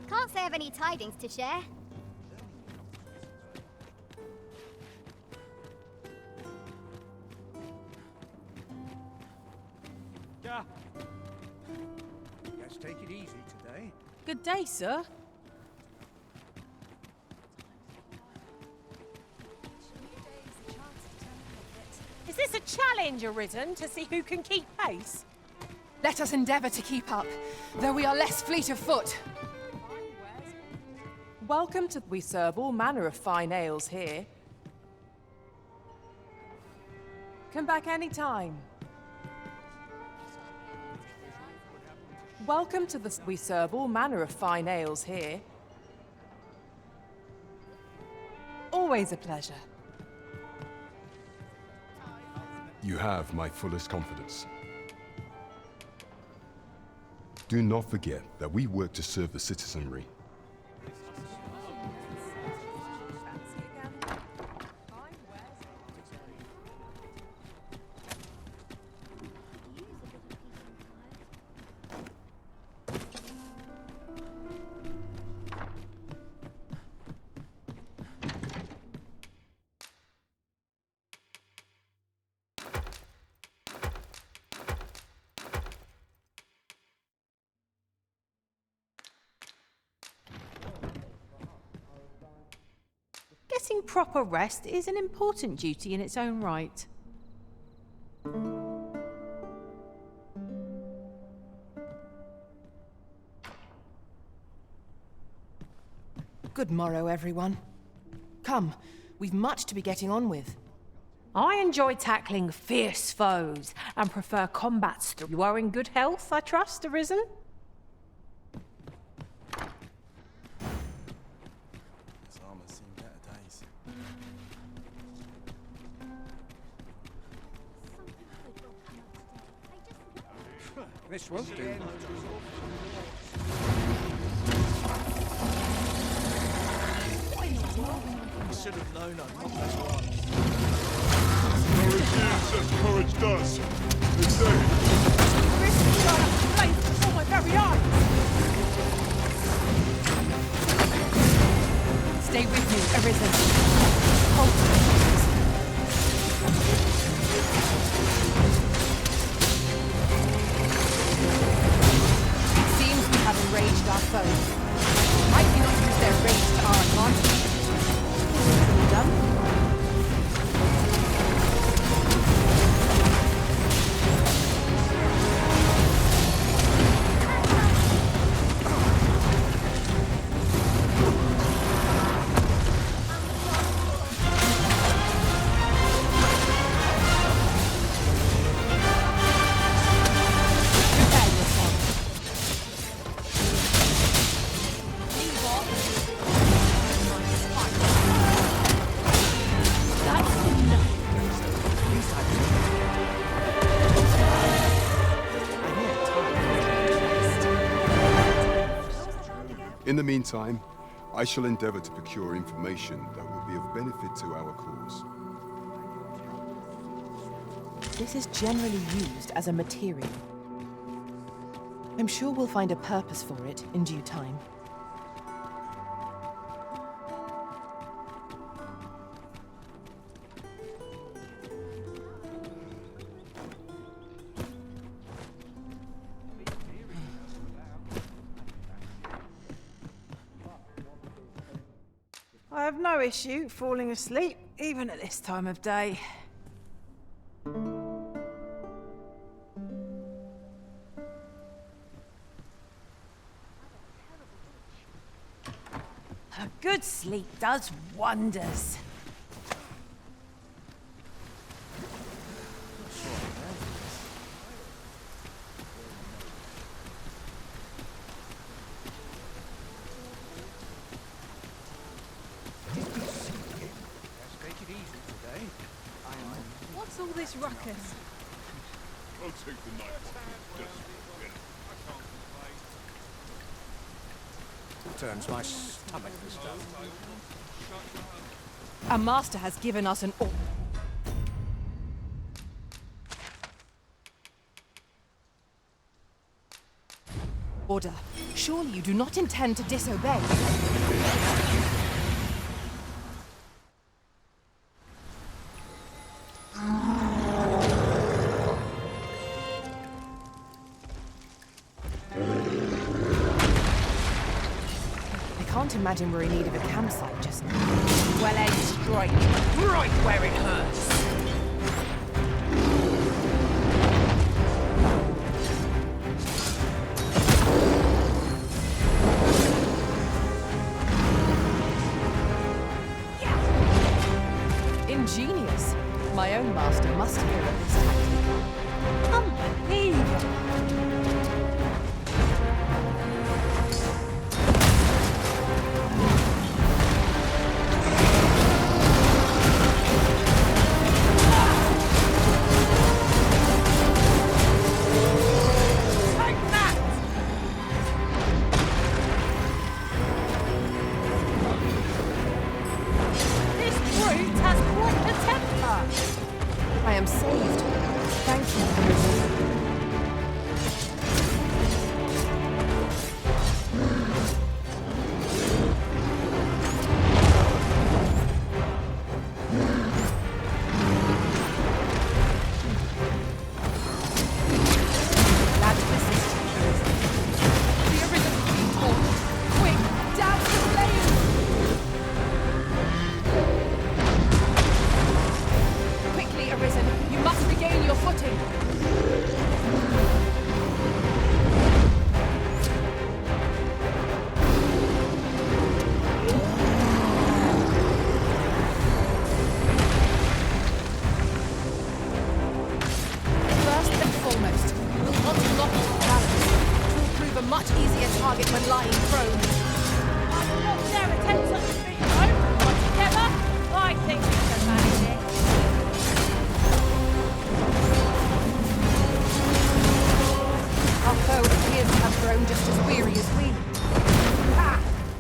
Can't say I have any tidings to share. Yeah. Let's take it easy today. Good day, sir. Is this a challenge arisen to see who can keep pace? Let us endeavour to keep up, though we are less fleet of foot. Welcome to... We serve all manner of fine ales here. Come back any time. Welcome to the... We serve all manner of fine ales here. Always a pleasure. You have my fullest confidence. Do not forget that we work to serve the citizenry. Getting proper rest is an important duty in its own right. Good morrow, everyone. Come, we've much to be getting on with. I enjoy tackling fierce foes and prefer combats. You are in good health, I trust, Arisen? This won't do. should have known I'd not let her on. Courage is as courage does. They say. Griffon got up flames before my very eyes! Stay with me, Arisen. Hold tight. It seems we have enraged our foes. Might we not use their rage to our advantage? Are we done? In the meantime, I shall endeavor to procure information that will be of benefit to our cause. This is generally used as a material. I'm sure we'll find a purpose for it in due time. I have no issue falling asleep, even at this time of day. A good sleep does wonders. What's all this ruckus? I'll take the knife off you. Just Turns my stomach this stuff. Our master has given us an order. Surely you do not intend to disobey. I can't imagine we're in need of a campsite just now. Well aimed strike, right where it hurts. Ingenious. My own master must hear of this tactic. Unbelievable. I am saved. Thank you. Glad to assist you. The original torch. Quick, douse the flames! Quickly, Arisen. You must regain your footing. First and foremost, we'll want to lock the balance. It will prove a much easier target when lying prone. I will not dare attempt such a feat, though. But together, I think we can manage it. Our foe appears to have grown just as weary as we. Ha!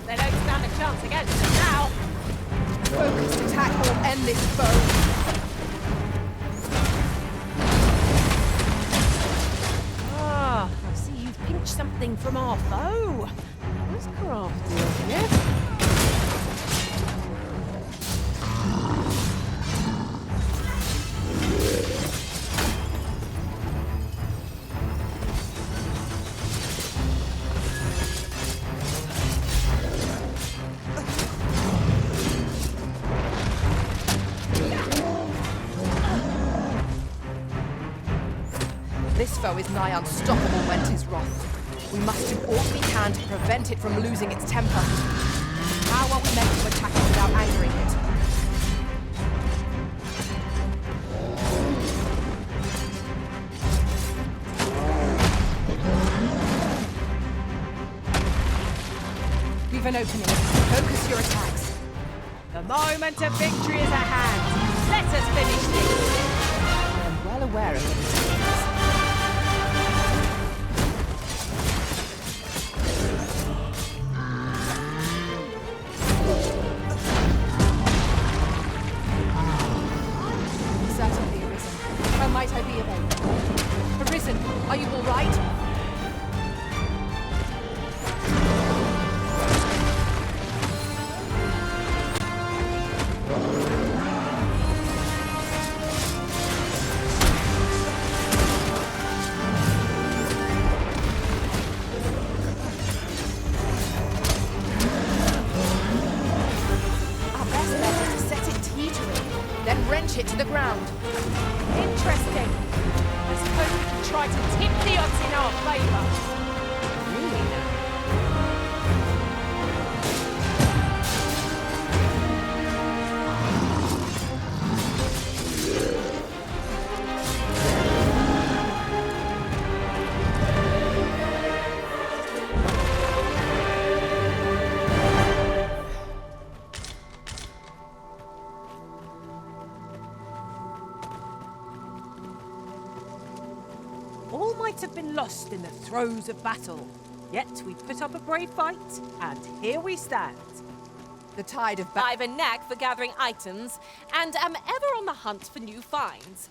They don't stand a chance against us now. Focus. something from our foe. That was crafty of you. This foe is nigh unstoppable when 'tis wrath. We must do all we can to prevent it from losing its temper. How are we meant to attack it without angering it? We've an opening. Focus your attacks. The moment of victory is at hand. Let us finish this. I am well aware of it. Certainly, Arisen. How might I be of aid? Arisen, are you all right? It to the ground. Interesting. I suppose we can try to tip the odds in our favour. Really now? All might have been lost in the throes of battle. Yet we put up a brave fight, and here we stand. The tide of I've a knack for gathering items, and am ever on the hunt for new finds.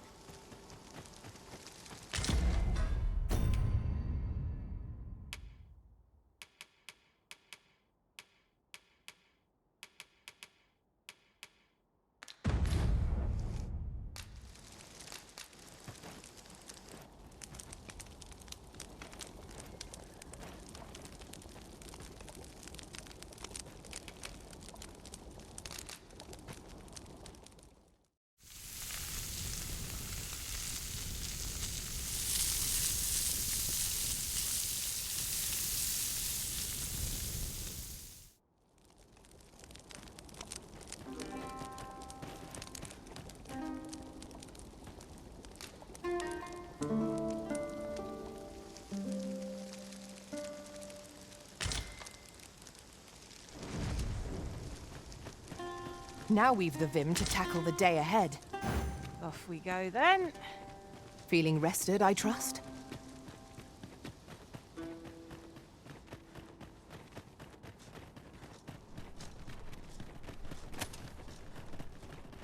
Now we've the vim to tackle the day ahead. Off we go then. Feeling rested, I trust?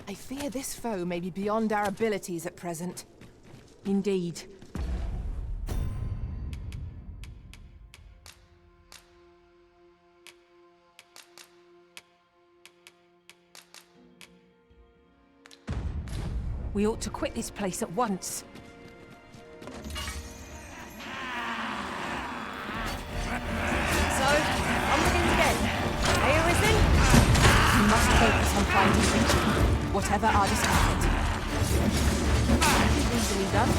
I fear this foe may be beyond our abilities at present. Indeed. We ought to quit this place at once. So, I'm looking again. Hey, Arisen? We must focus on finding victory, whatever our discomfort. Easily done.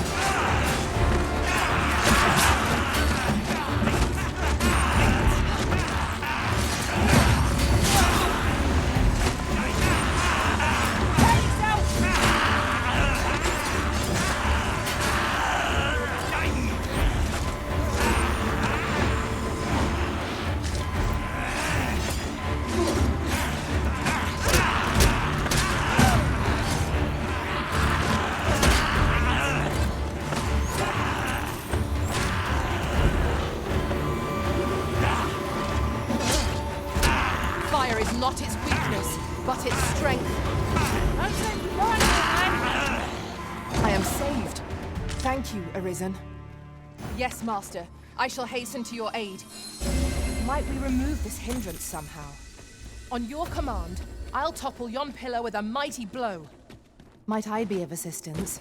Not its weakness, but its strength. I am saved. Thank you, Arisen. Yes, Master. I shall hasten to your aid. Might we remove this hindrance somehow? On your command, I'll topple yon pillar with a mighty blow. Might I be of assistance?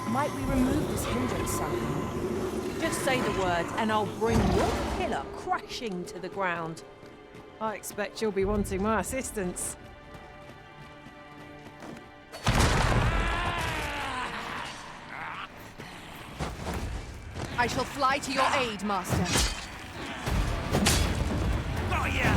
Might we remove this hindrance somehow? Just say the word, and I'll bring your pillar crashing to the ground. I expect you'll be wanting my assistance. I shall fly to your aid, Master. Got ya!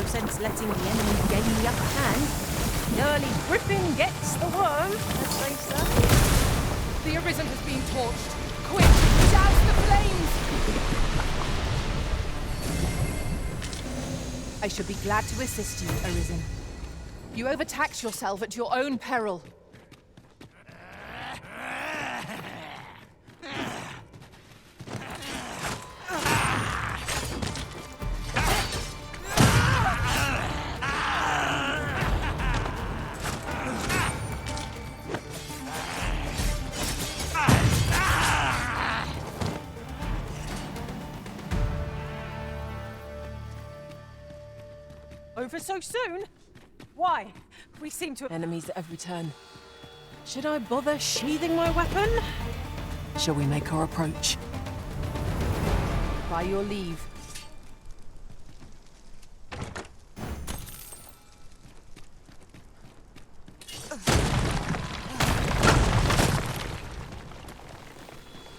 Sense letting the enemy gain the upper hand. The early Griffon gets the worm, as they say. The Arisen has been torched. Quick, douse the flames! I should be glad to assist you, Arisen. You overtax yourself at your own peril. Over so soon? Why? We seem to have enemies at every turn. Should I bother sheathing my weapon? Shall we make our approach? By your leave.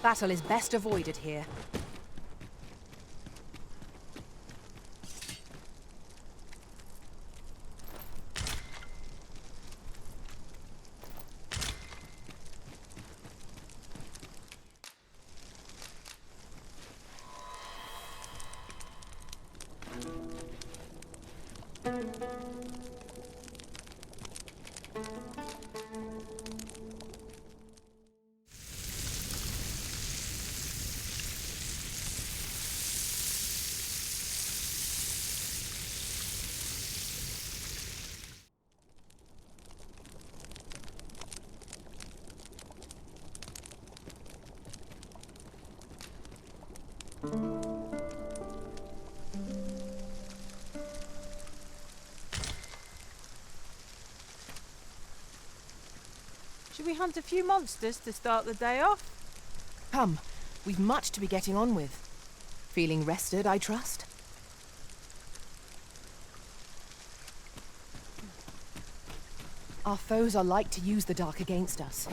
Battle is best avoided here. Should we hunt a few monsters to start the day off? Come, we've much to be getting on with. Feeling rested, I trust? Our foes are like to use the dark against us.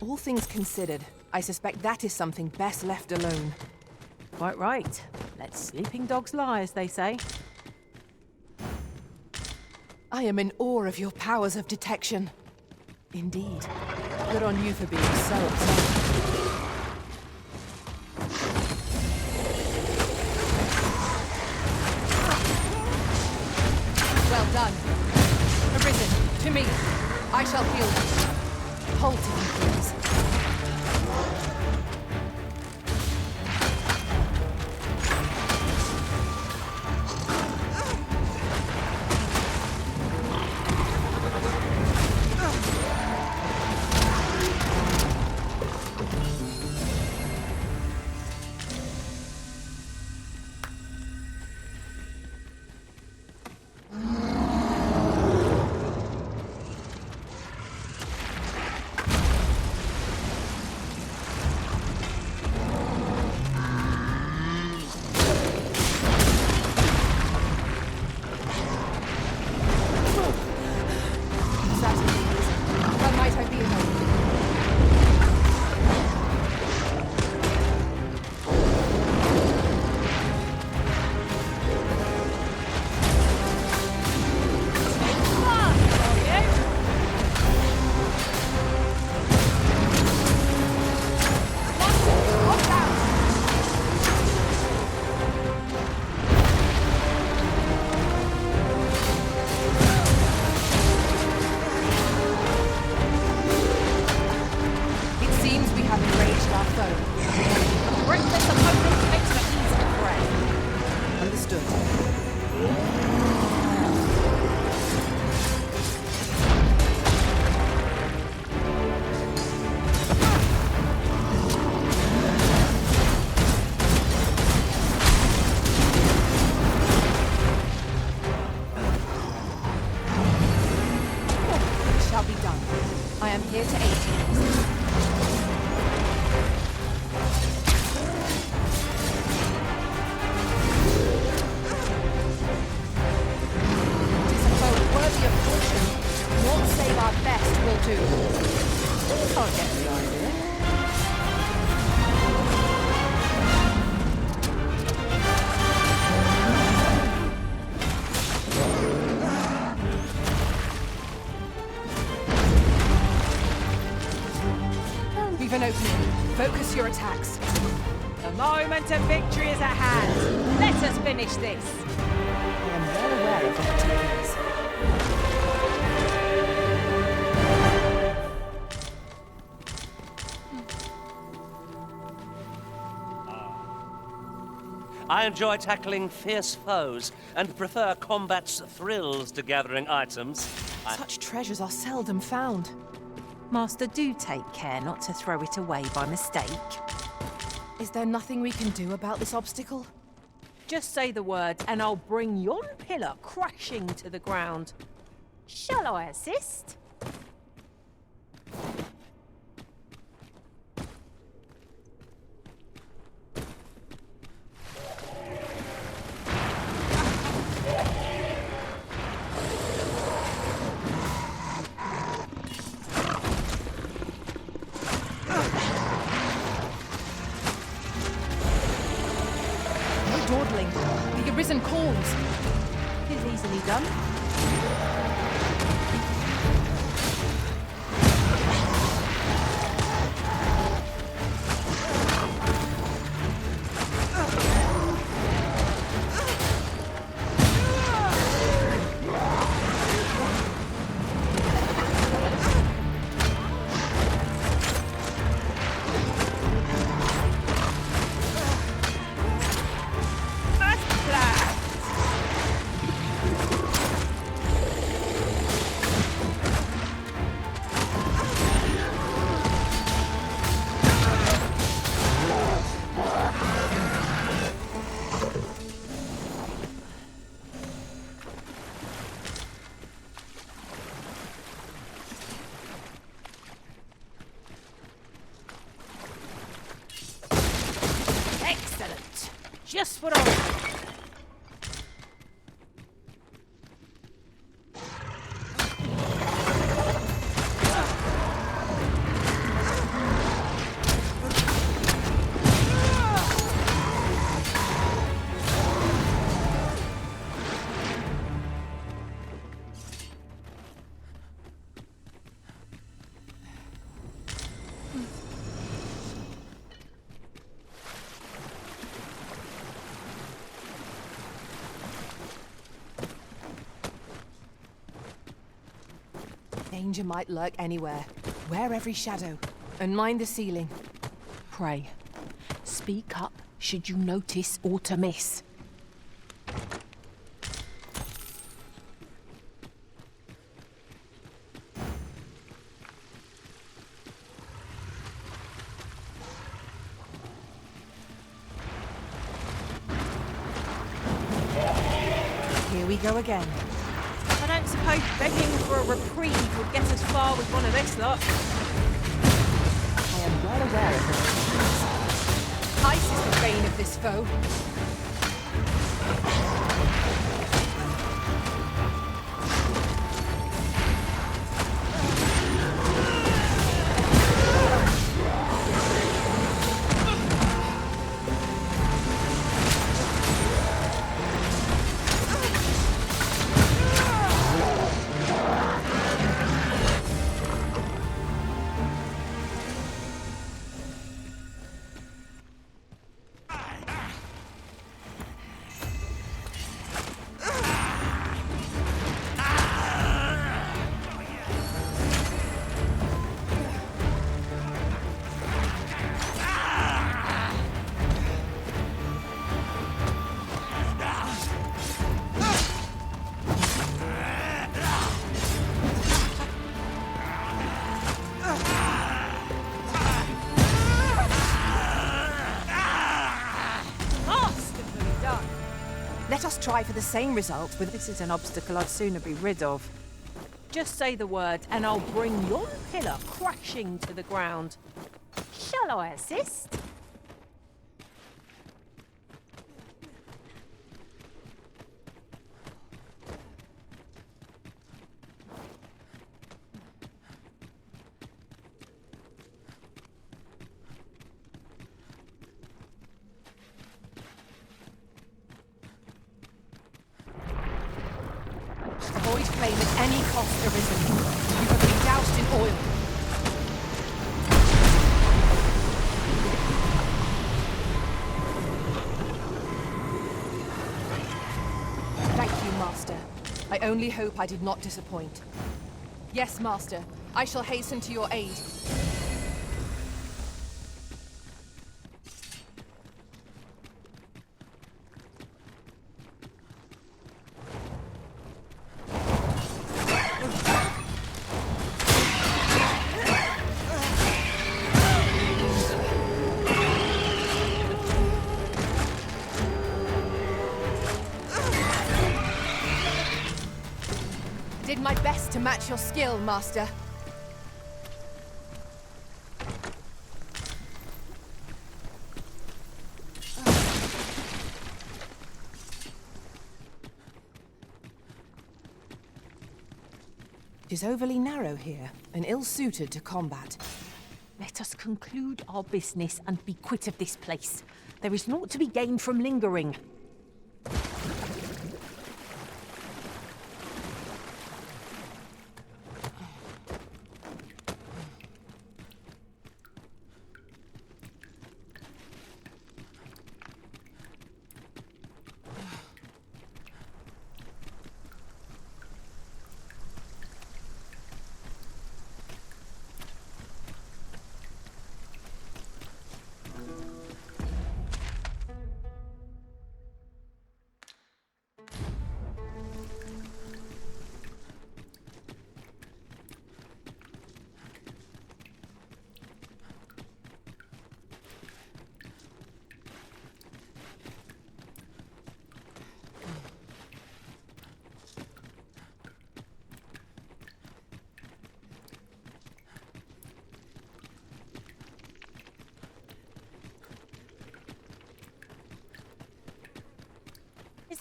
All things considered, I suspect that is something best left alone. Quite right. Let sleeping dogs lie, as they say. I am in awe of your powers of detection. Indeed. Good on you for being so obsessed. Well done. Arisen, to me. I shall heal you. Hold to me, please. Focus your attacks. The moment of victory is at hand. Let us finish this. I am well aware of the particulars. I enjoy tackling fierce foes and prefer combat's thrills to gathering items. Such treasures are seldom found. Master, do take care not to throw it away by mistake. Is there nothing we can do about this obstacle? Just say the word and I'll bring yon pillar crashing to the ground. Shall I assist? The Arisen calls. It is easily done. Just what I was. Danger might lurk anywhere. Wear every shadow, and mind the ceiling. Pray. Speak up should you notice or to miss. Here we go again. I don't suppose begging for a reprieve would get us far with one of this lot. I am well aware of this. Ice is the bane of this foe. Let us try for the same result with... This is an obstacle I'd sooner be rid of. Just say the word, and I'll bring yon pillar crashing to the ground. Shall I assist? Avoid flame at any cost, Arisen. You have been doused in oil. Thank you, Master. I only hope I did not disappoint. Yes, Master. I shall hasten to your aid. Did my best to match your skill, Master. It is overly narrow here, and ill-suited to combat. Let us conclude our business and be quit of this place. There is naught to be gained from lingering.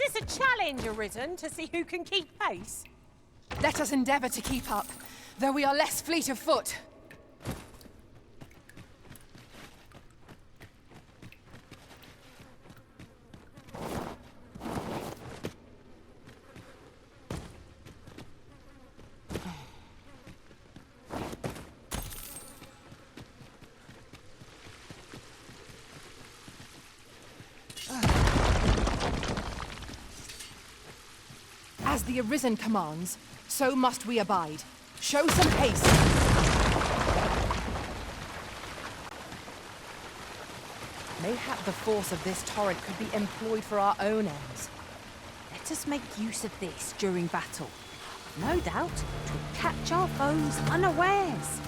Is this a challenge, Arisen, to see who can keep pace? Let us endeavour to keep up, though we are less fleet of foot. As the Arisen commands, so must we abide. Show some haste! Mayhap the force of this torrent could be employed for our own ends. Let us make use of this during battle. No doubt, 'twill catch our foes unawares.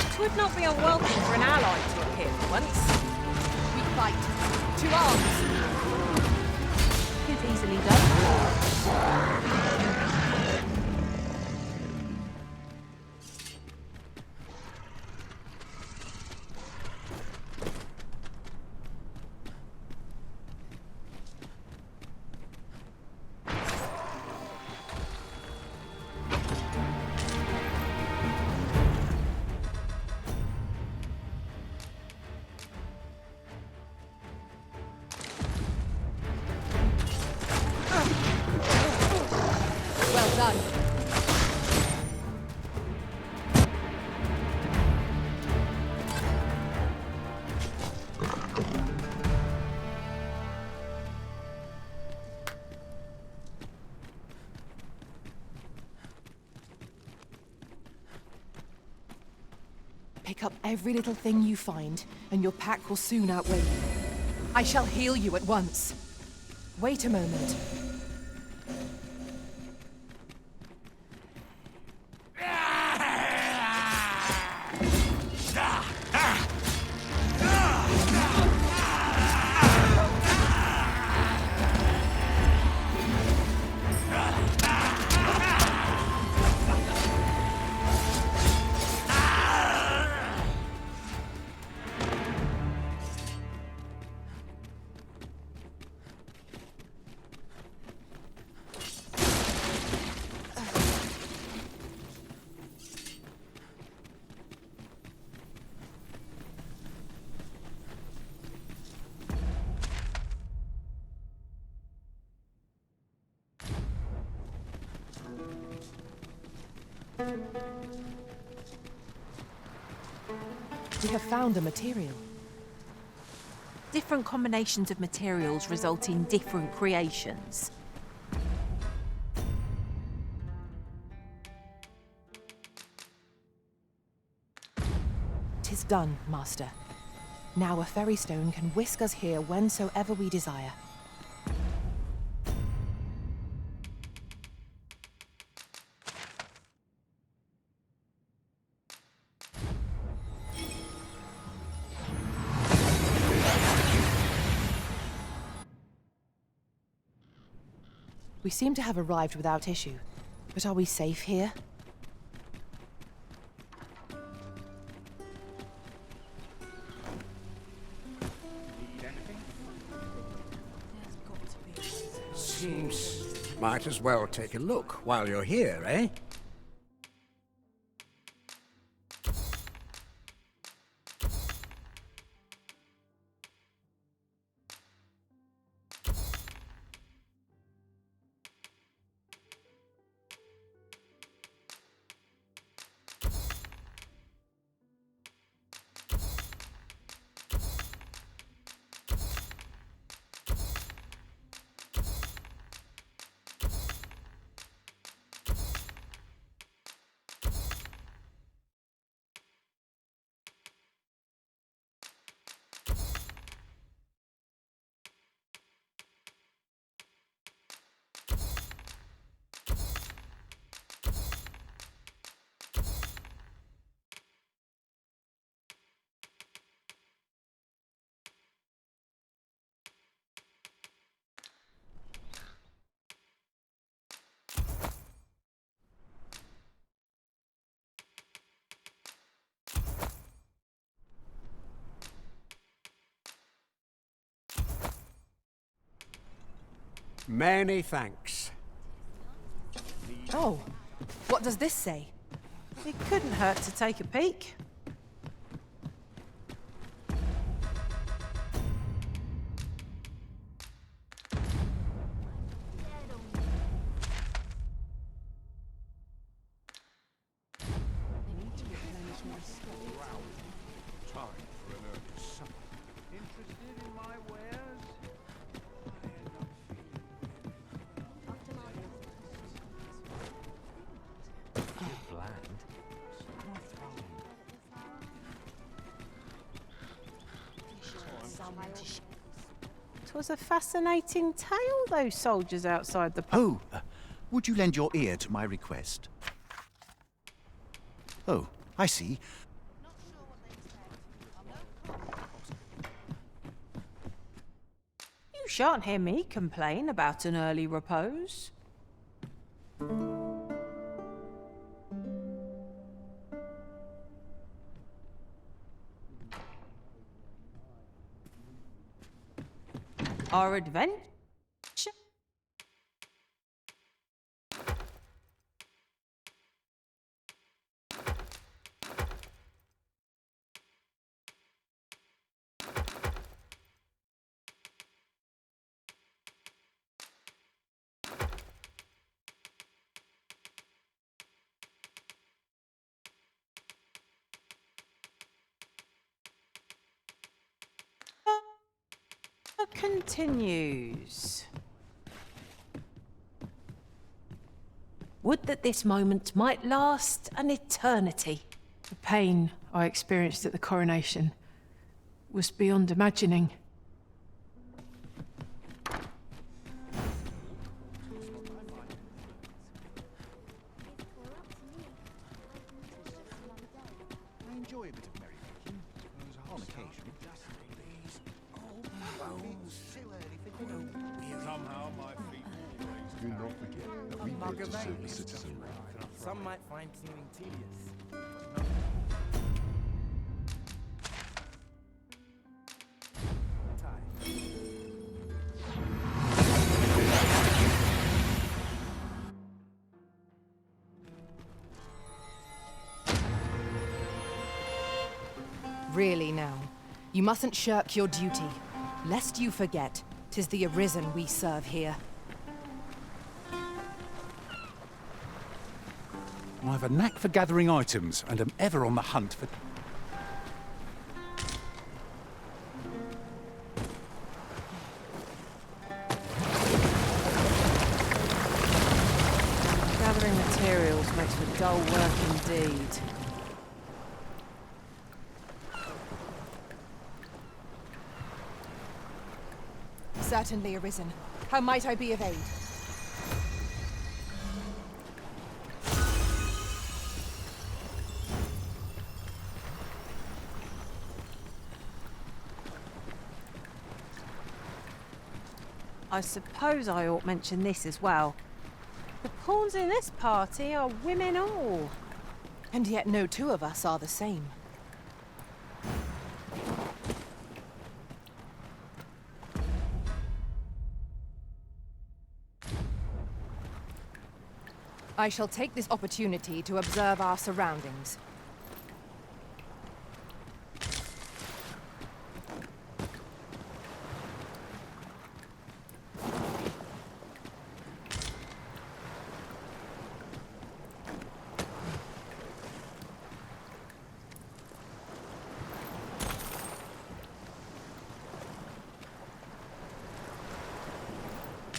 It would not be unwelcome for an ally to appear for once. We fight. To arms! It's easily done. Well done. Pick up every little thing you find, and your pack will soon outweigh you. I shall heal you at once. Wait a moment. We have found a material. Different combinations of materials result in different creations. "'Tis done, Master. Now a ferry stone can whisk us here whensoever we desire. We seem to have arrived without issue, but are we safe here? Seems might as well take a look while you're here, eh? Many thanks. Oh, what does this say? It couldn't hurt to take a peek. Was a fascinating tale, those soldiers outside the Oh, would you lend your ear to my request? Oh, I see. You shan't hear me complain about an early repose. Our adventure? Continues. Would that this moment might last an eternity. The pain I experienced at the coronation was beyond imagining. I enjoy a bit of merrymaking on occasion. Somehow my feet always do not forget that we live to serve the citizenry. Some might find seeming tedious. Really now, you mustn't shirk your duty, lest you forget 'tis the Arisen we serve here. I've a knack for gathering items and am ever on the hunt for... Gathering materials makes for dull work indeed. Certainly, Arisen. How might I be of aid? I suppose I ought mention this as well. The pawns in this party are women all. And yet no two of us are the same. I shall take this opportunity to observe our surroundings.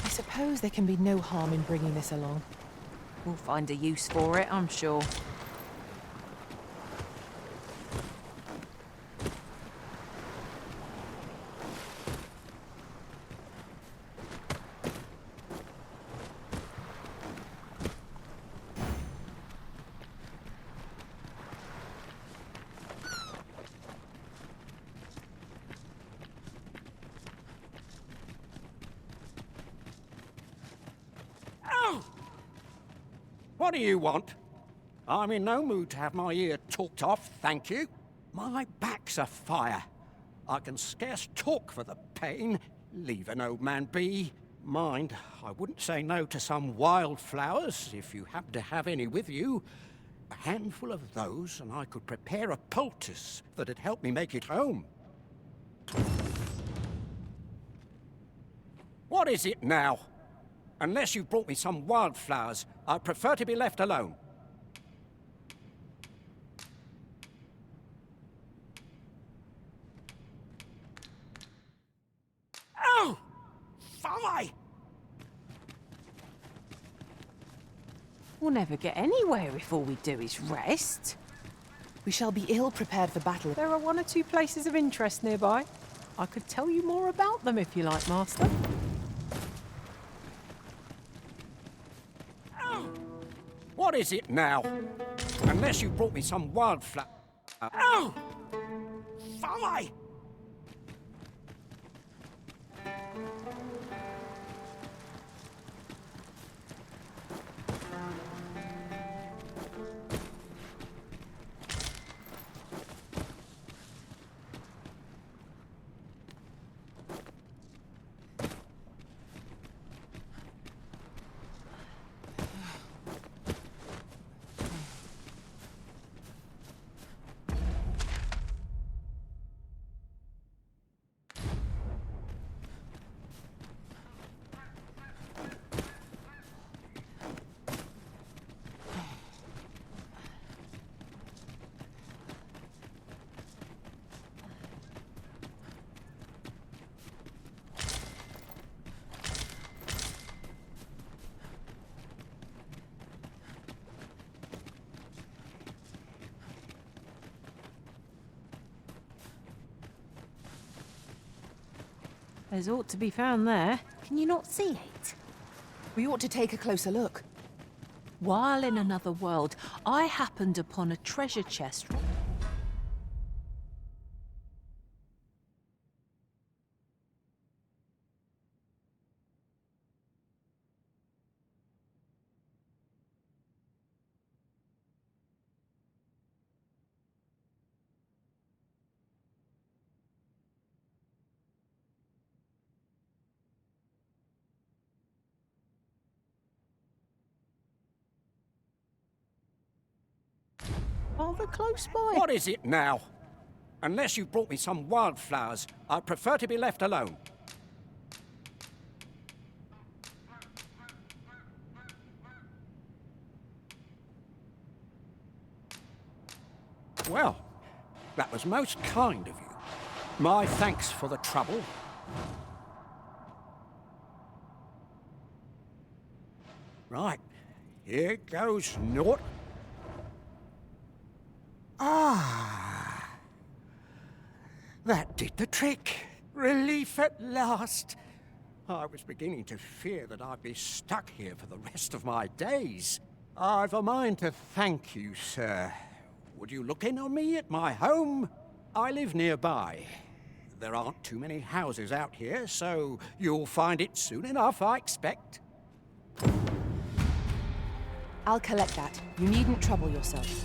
I suppose there can be no harm in bringing this along. We'll find a use for it, I'm sure. What do you want? I'm in no mood to have my ear talked off, thank you. My back's afire. I can scarce talk for the pain. Leave an old man be. Mind, I wouldn't say no to some wildflowers if you happen to have any with you. A handful of those, and I could prepare a poultice that'd help me make it home. What is it now? Unless you've brought me some wildflowers, I prefer to be left alone. Oh! Fie! We'll never get anywhere if all we do is rest. We shall be ill prepared for battle. There are 1 or 2 places of interest nearby. I could tell you more about them if you like, Master. Oh! What is it now? Unless you brought me some wildflower. Oh! Fie! There's ought to be found there. Can you not see it? We ought to take a closer look. While in another world, I happened upon a treasure chest. Rather close by. What is it now? Unless you've brought me some wildflowers, I prefer to be left alone. Well, that was most kind of you. My thanks for the trouble. Right, here goes naught. Ah, that did the trick. Relief at last. I was beginning to fear that I'd be stuck here for the rest of my days. I've a mind to thank you, sir. Would you look in on me at my home? I live nearby. There aren't too many houses out here, so you'll find it soon enough, I expect. I'll collect that. You needn't trouble yourself.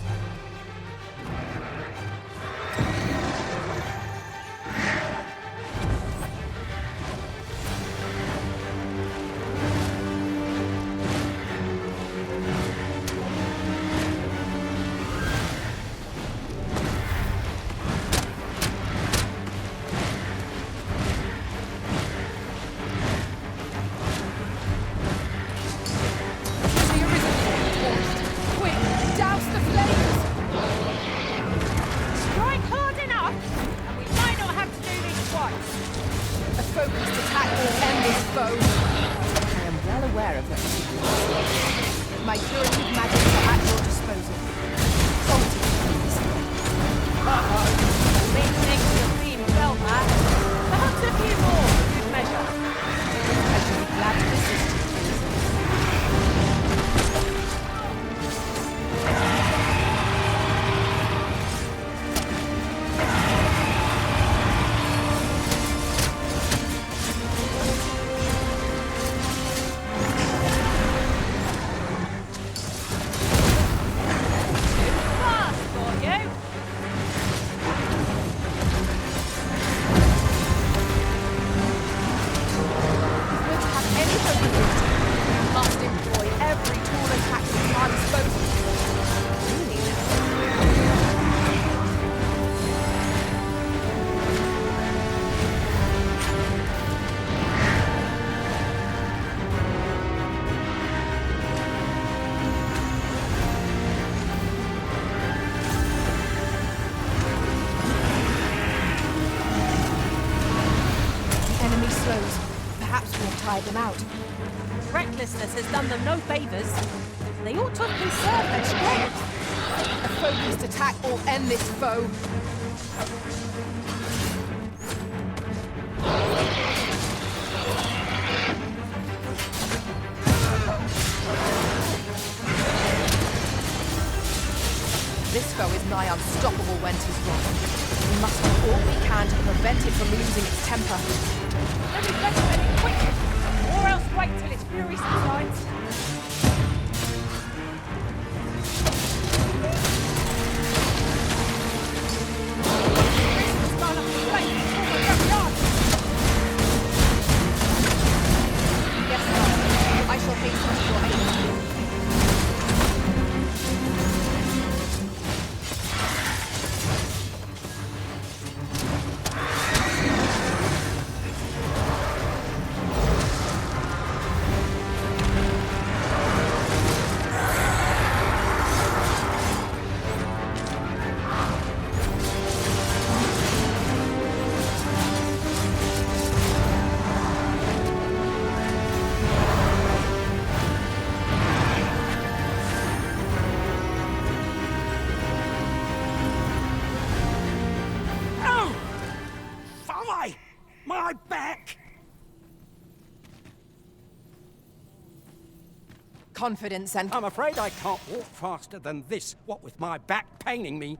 tired them out. Recklessness has done them no favours. They ought to have conserved their strength. A focused attack will end this foe. This foe is nigh unstoppable when 'tis wrong. We must do all we can to prevent it from losing its temper. Then we better make it quick, or else wait till its fury subsides. This gone up the flame before the backyard. Yes, sir. I shall hasten to your aid. My back! Confidence and... I'm afraid I can't walk faster than this, what with my back paining me.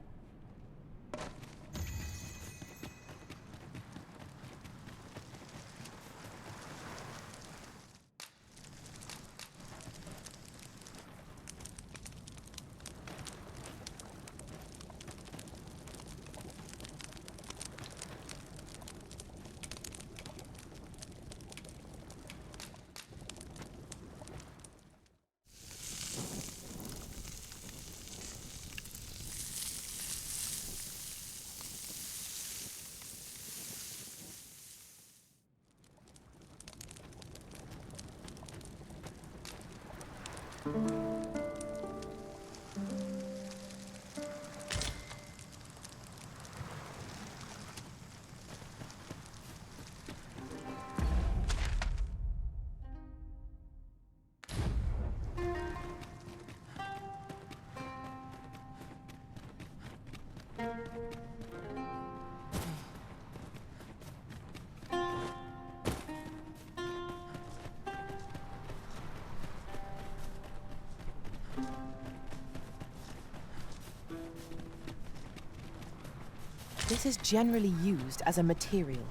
This is generally used as a material.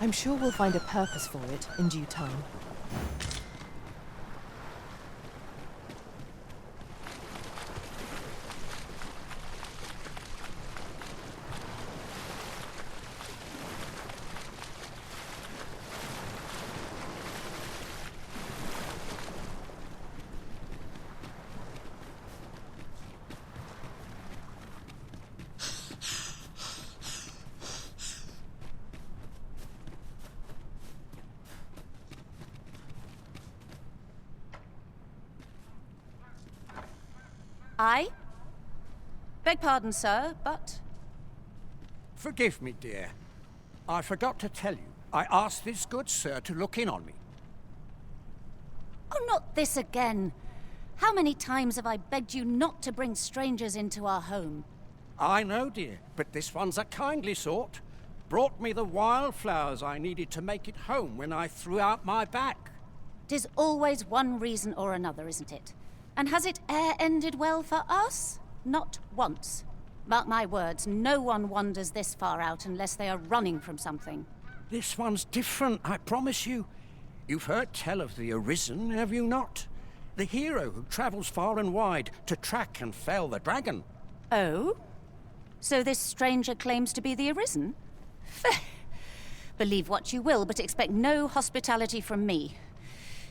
I'm sure we'll find a purpose for it in due time. I? Beg pardon, sir, but... Forgive me, dear. I forgot to tell you. I asked this good sir to look in on me. Oh, not this again. How many times have I begged you not to bring strangers into our home? I know, dear, but this one's a kindly sort. Brought me the wildflowers I needed to make it home when I threw out my back. 'Tis always one reason or another, isn't it? And has it e'er ended well for us? Not once. Mark my words, no one wanders this far out unless they are running from something. This one's different, I promise you. You've heard tell of the Arisen, have you not? The hero who travels far and wide to track and fell the dragon. Oh? So this stranger claims to be the Arisen? Believe what you will, but expect no hospitality from me.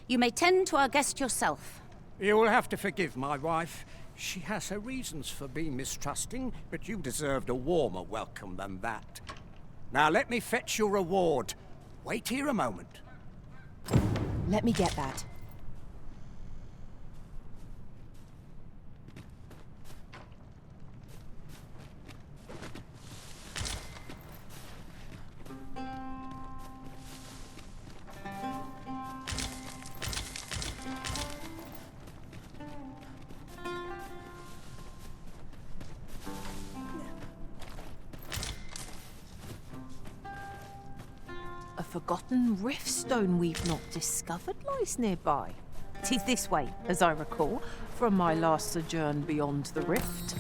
You may tend to our guest yourself. You will have to forgive my wife. She has her reasons for being mistrusting, but you deserved a warmer welcome than that. Now let me fetch your reward. Wait here a moment. Let me get that. forgotten riftstone we've not discovered lies nearby. 'Tis this way, as I recall, from my last sojourn beyond the rift.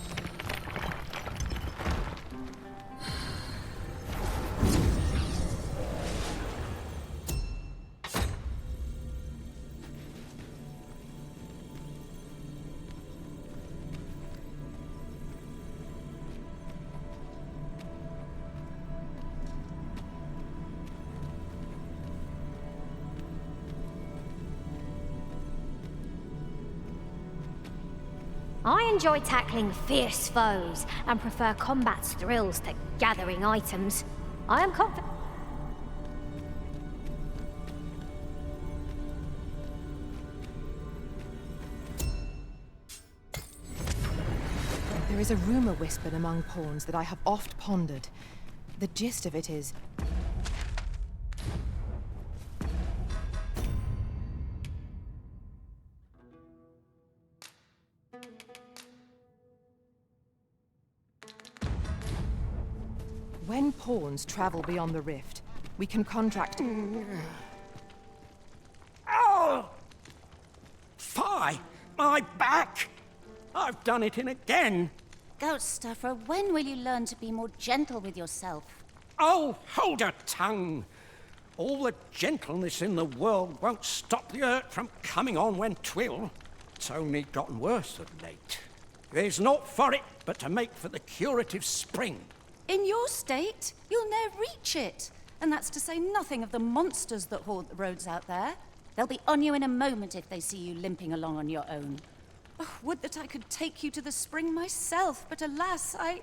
I enjoy tackling fierce foes and prefer combat's thrills to gathering items. I am confident. There is a rumor whispered among pawns that I have oft pondered. The gist of it is, when pawns travel beyond the rift, we can contract... Oh! Fie! My back! I've done it in again! Gaustafr, when will you learn to be more gentle with yourself? Oh, hold your tongue! All the gentleness in the world won't stop the hurt from coming on when 'twill. It's only gotten worse of late. There's naught for it but to make for the curative spring. In your state, you'll ne'er reach it. And that's to say nothing of the monsters that haunt the roads out there. They'll be on you in a moment if they see you limping along on your own. Oh, would that I could take you to the spring myself, but alas, I...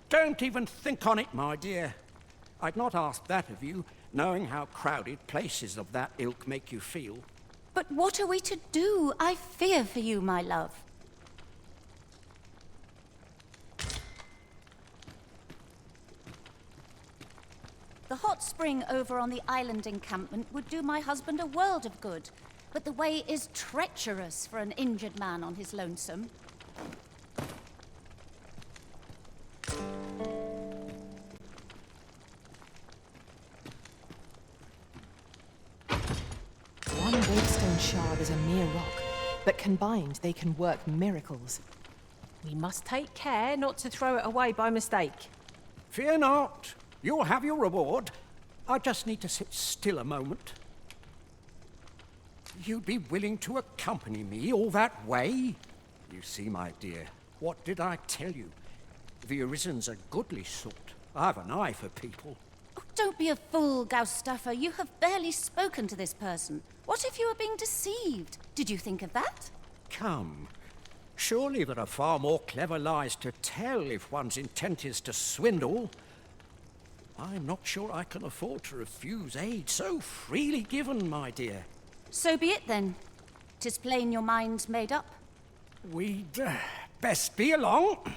Don't even think on it, my dear. I'd not ask that of you, knowing how crowded places of that ilk make you feel. But what are we to do? I fear for you, my love. The hot spring over on the island encampment would do my husband a world of good, but the way is treacherous for an injured man on his lonesome. One gravestone shard is a mere rock, but combined they can work miracles. We must take care not to throw it away by mistake. Fear not. You'll have your reward. I just need to sit still a moment. You'd be willing to accompany me all that way? You see, my dear, what did I tell you? The Arisen's a goodly sort. I've an eye for people. Oh, don't be a fool, Gaustafr. You have barely spoken to this person. What if you are being deceived? Did you think of that? Come. Surely there are far more clever lies to tell if one's intent is to swindle. I'm not sure I can afford to refuse aid so freely given, my dear. So be it then. 'Tis plain your mind's made up. We'd best be along.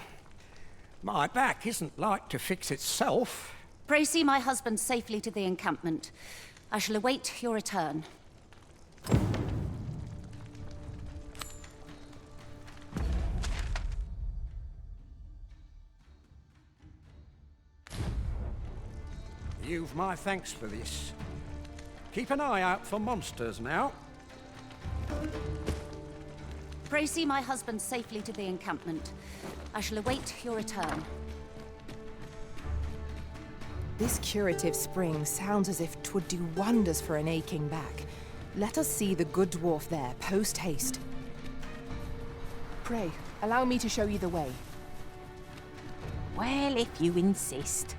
My back isn't like to fix itself. Pray see my husband safely to the encampment. I shall await your return. You've my thanks for this. Keep an eye out for monsters now. Pray see my husband safely to the encampment. I shall await your return. This curative spring sounds as if 'twould do wonders for an aching back. Let us see the good dwarf there, post-haste. Pray, allow me to show you the way. Well, if you insist.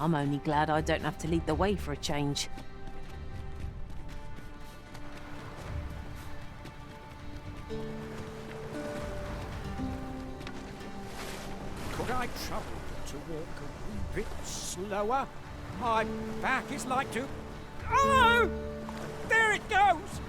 I'm only glad I don't have to lead the way for a change. Could I trouble you to walk a wee bit slower? My back is like to... Oh! There it goes!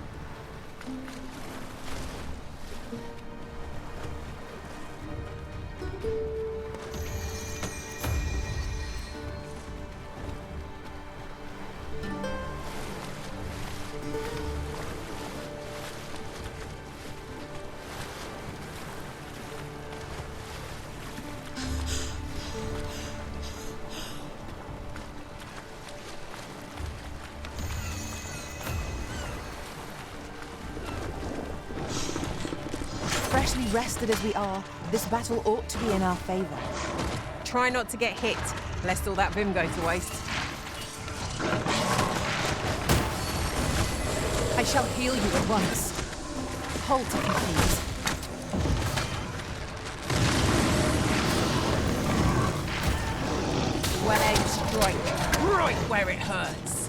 freshly rested as we are, this battle ought to be in our favor. Try not to get hit, lest all that vim go to waste. I shall heal you at once. Halt, if you please. Well-aimed strike, right where it hurts.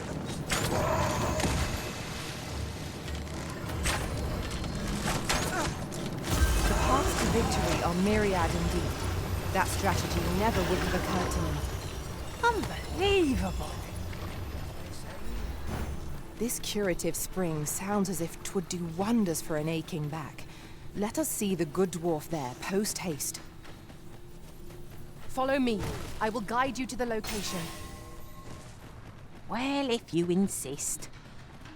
The paths to victory are myriad indeed. That strategy never would have occurred to me. Unbelievable. This curative spring sounds as if 'twould do wonders for an aching back. Let us see the good dwarf there, post-haste. Follow me. I will guide you to the location. Well, if you insist.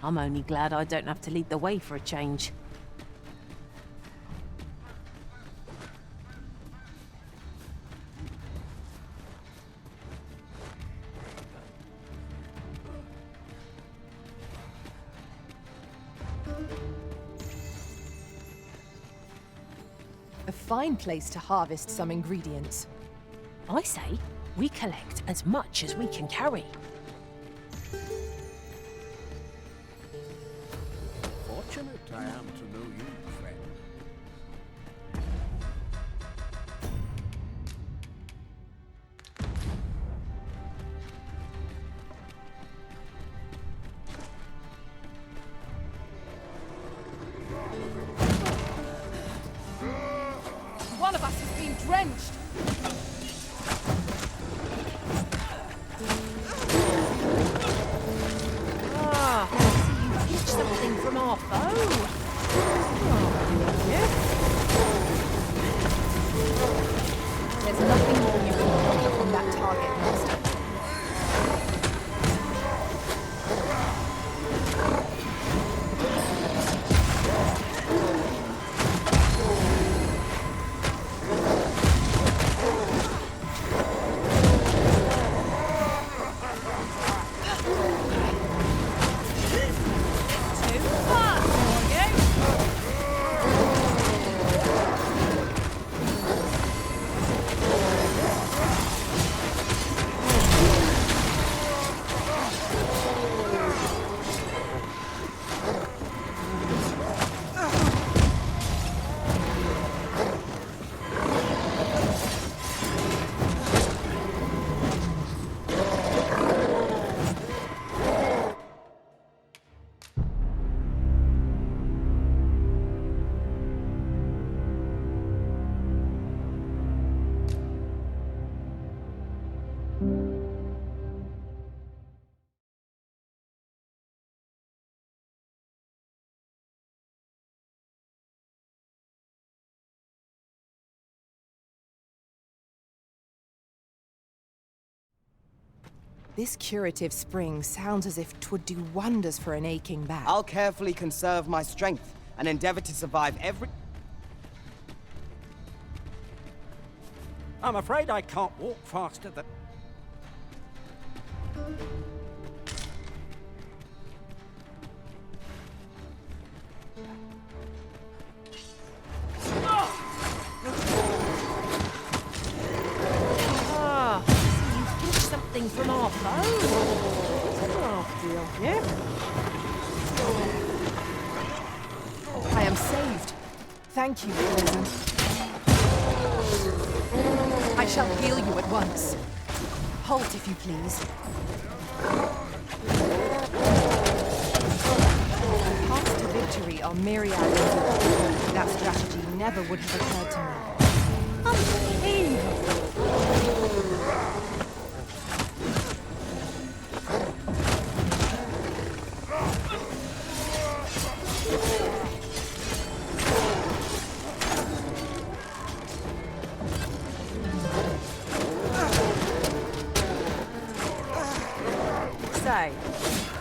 I'm only glad I don't have to lead the way for a change. A fine place to harvest some ingredients. I say, we collect as much as we can carry. Fortunate I am to know you, friend. One of us has been drenched. Something from our foe. There's nothing more you can do from that target, master. This curative spring sounds as if 'twould do wonders for an aching back. I'll carefully conserve my strength and endeavor to survive every... I'm afraid I can't walk faster than... Something from our foe. Yeah. I am saved. Thank you, Griffon. I shall heal you at once. Halt, if you please. The paths to victory are myriad. That strategy never would have occurred to me. Unbelievable.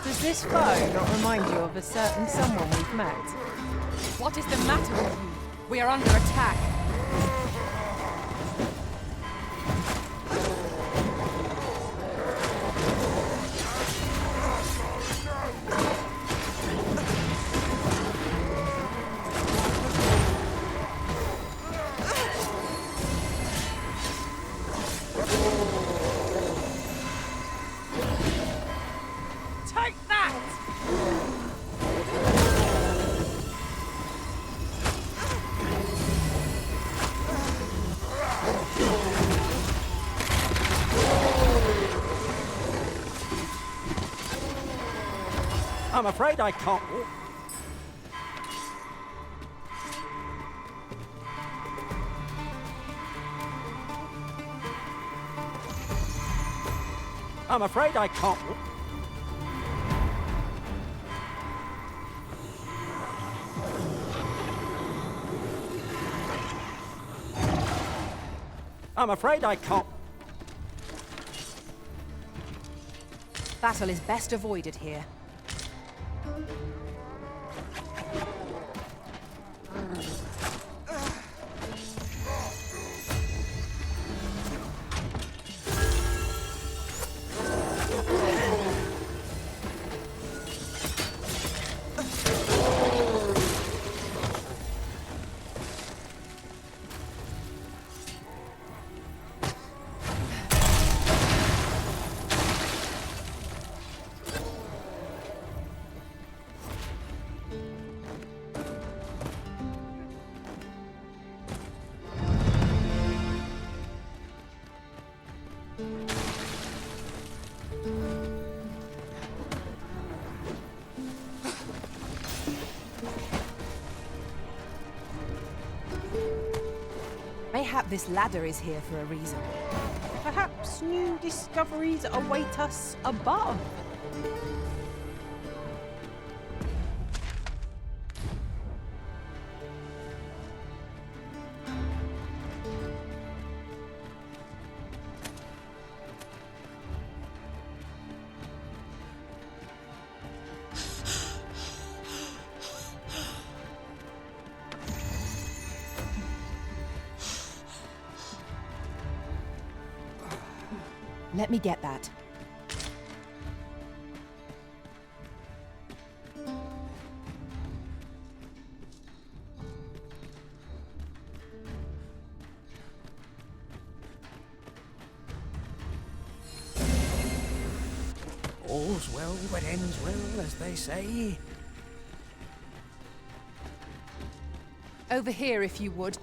Does this foe not remind you of a certain someone we've met? What is the matter with you? We are under attack. I'm afraid I can't walk. I'm afraid I can't walk. I'm afraid I can't. Battle is best avoided here. Mayhap this ladder is here for a reason. Perhaps new discoveries await us above. Let me get that. All's well that ends well, as they say. Over here, if you would.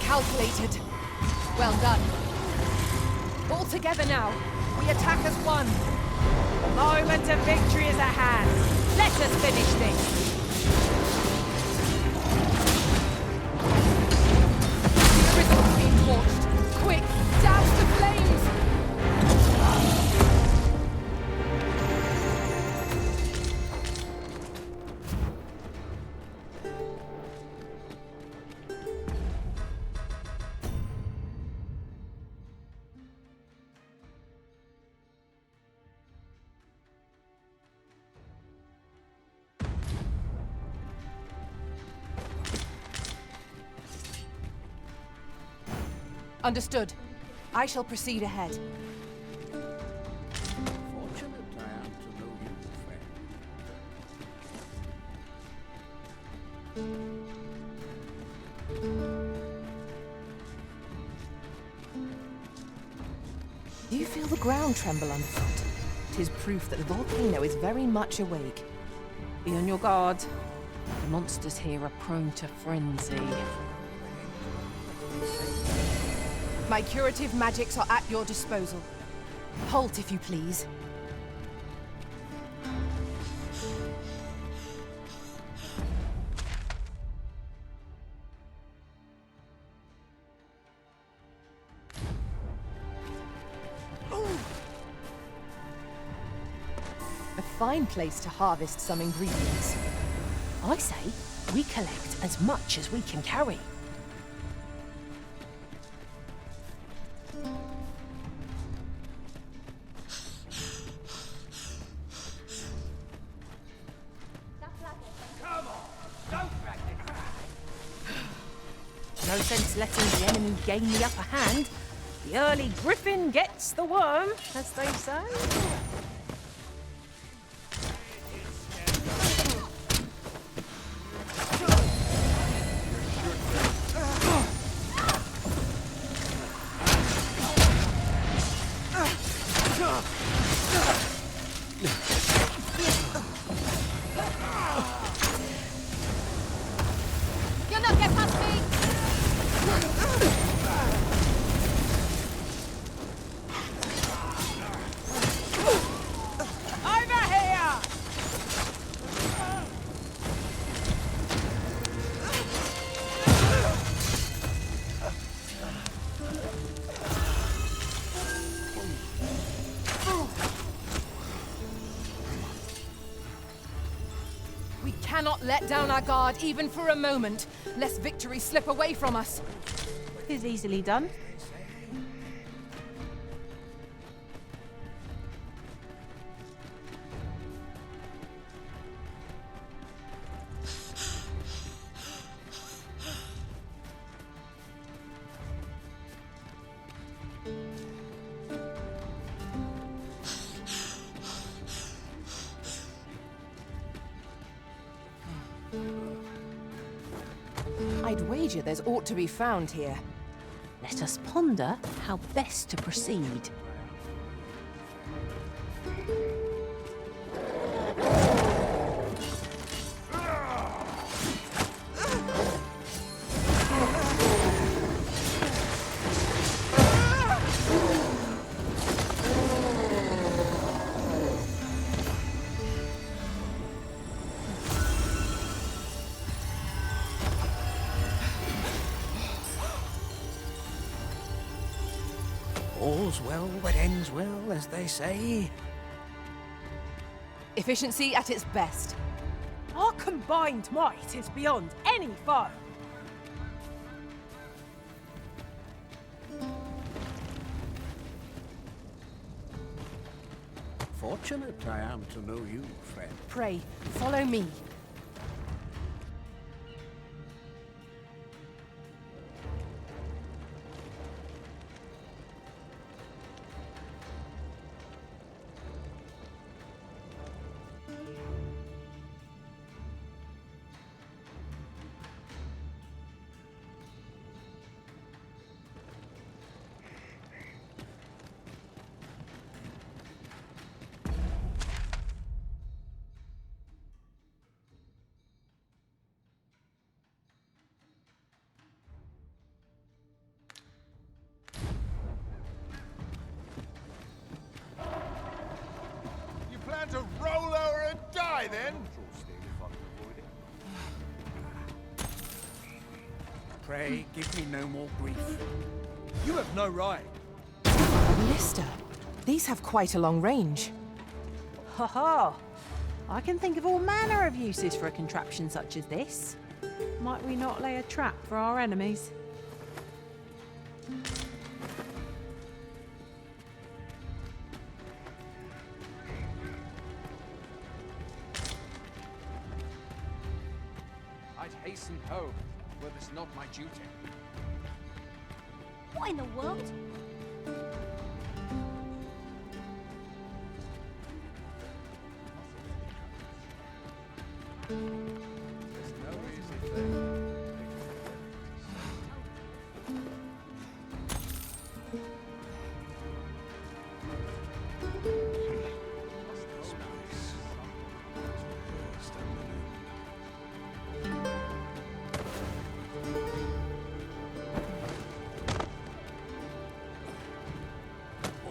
Calculated. Well done. All together now. We attack as one. The moment of victory is at hand. Let us finish this. The crystal's being launched. Quick, douse the flames! Understood. I shall proceed ahead. Fortunate I am to know you, Do you feel the ground tremble underfoot? 'Tis proof that the volcano is very much awake. Be on your guard. The monsters here are prone to frenzy. My curative magics are at your disposal. Halt, if you please. A fine place to harvest some ingredients. I say, we collect as much as we can carry. No sense letting the enemy gain the upper hand. The early Griffon gets the worm, as they say. You'll not get past me! Over here! We cannot let down our guard even for a moment, lest victory slip away from us. Is easily done. I'd wager there's aught to be found here. Let us ponder how best to proceed. All's well that ends well, as they say. Efficiency at its best. Our combined might is beyond any foe. Fortunate I am to know you, friend. Pray, follow me. To roll over and die, then? Pray, give me no more grief. You have no right. Lister, these have quite a long range. Ha ha! I can think of all manner of uses for a contraption such as this. Might we not lay a trap for our enemies? I'd hasten home, were this not my duty. What in the world? There's no easy thing.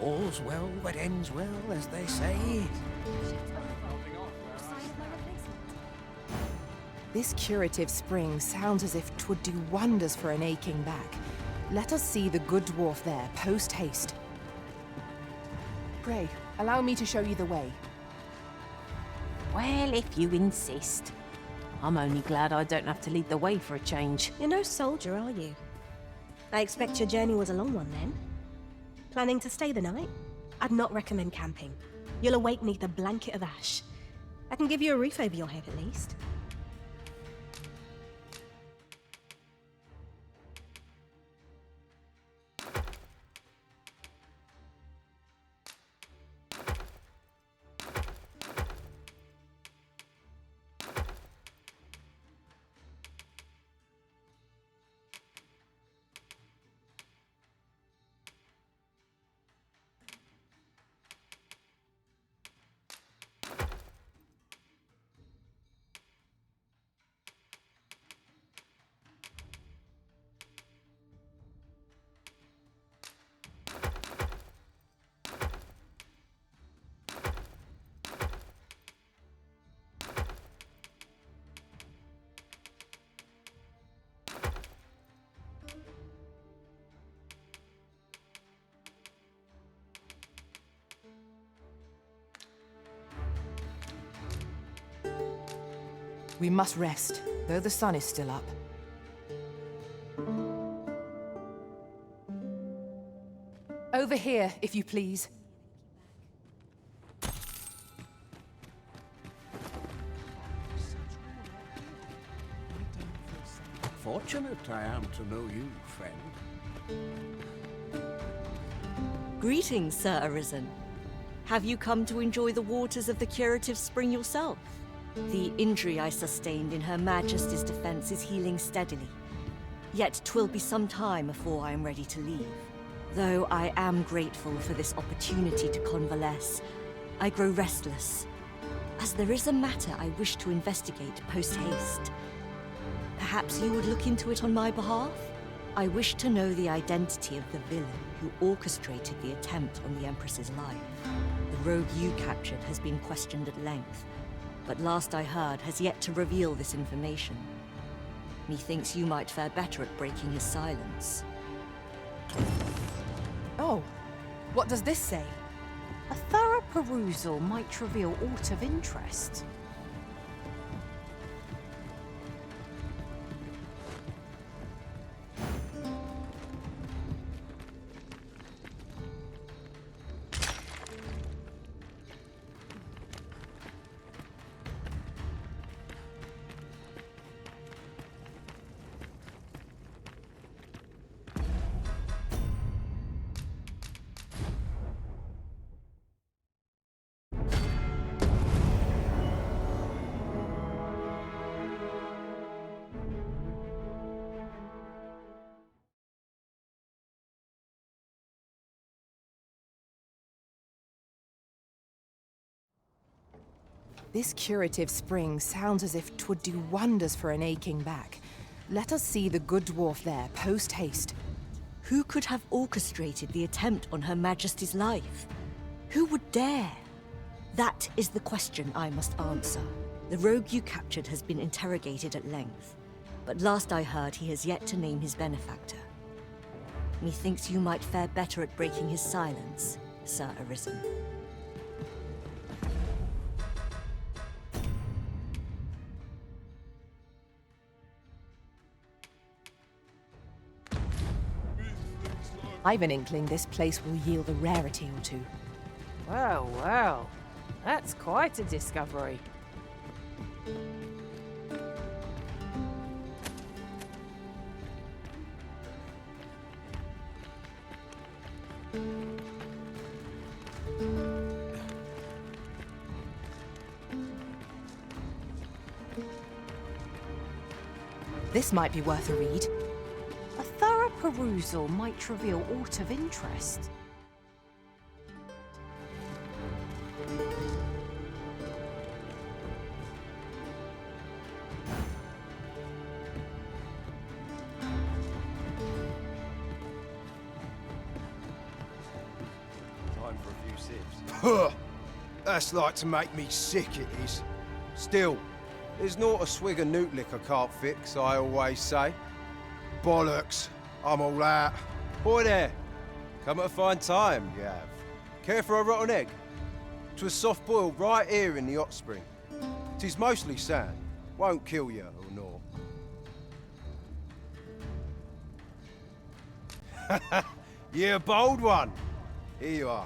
All's well that ends well, as they say. This curative spring sounds as if 'twould do wonders for an aching back. Let us see the good dwarf there, post-haste. Pray, allow me to show you the way. Well, if you insist. I'm only glad I don't have to lead the way for a change. You're no soldier, are you? I expect your journey was a long one, then? Planning to stay the night? I'd not recommend camping. You'll awake neath a blanket of ash. I can give you a roof over your head, at least. We must rest, though the sun is still up. Over here, if you please. Fortunate I am to know you, friend. Greetings, Sir Arisen. Have you come to enjoy the waters of the curative spring yourself? The injury I sustained in Her Majesty's defense is healing steadily. Yet 'twill be some time before I am ready to leave. Though I am grateful for this opportunity to convalesce, I grow restless, as there is a matter I wish to investigate post-haste. Perhaps you would look into it on my behalf? I wish to know the identity of the villain who orchestrated the attempt on the Empress's life. The rogue you captured has been questioned at length, but last I heard has yet to reveal this information. Methinks you might fare better at breaking his silence. Oh, what does this say? A thorough perusal might reveal aught of interest. This curative spring sounds as if 'twould do wonders for an aching back. Let us see the good dwarf there, post-haste. Who could have orchestrated the attempt on Her Majesty's life? Who would dare? That is the question I must answer. The rogue you captured has been interrogated at length, but last I heard he has yet to name his benefactor. Methinks you might fare better at breaking his silence, Sir Arisen. I've an inkling this place will yield a rarity or two. Well, well. That's quite a discovery. This might be worth a read. A thorough perusal might reveal aught of interest. Time for a few sips. Huh! That's like to make me sick, it is. Still, there's not a swig of newt lick I can't fix, I always say. Bollocks, I'm all out. Boy there, come at a fine time, you have. Care for a rotten egg? 'Twas soft boiled right here in the hot spring. 'Tis mostly sand, won't kill you or no. You're a bold one. Here you are.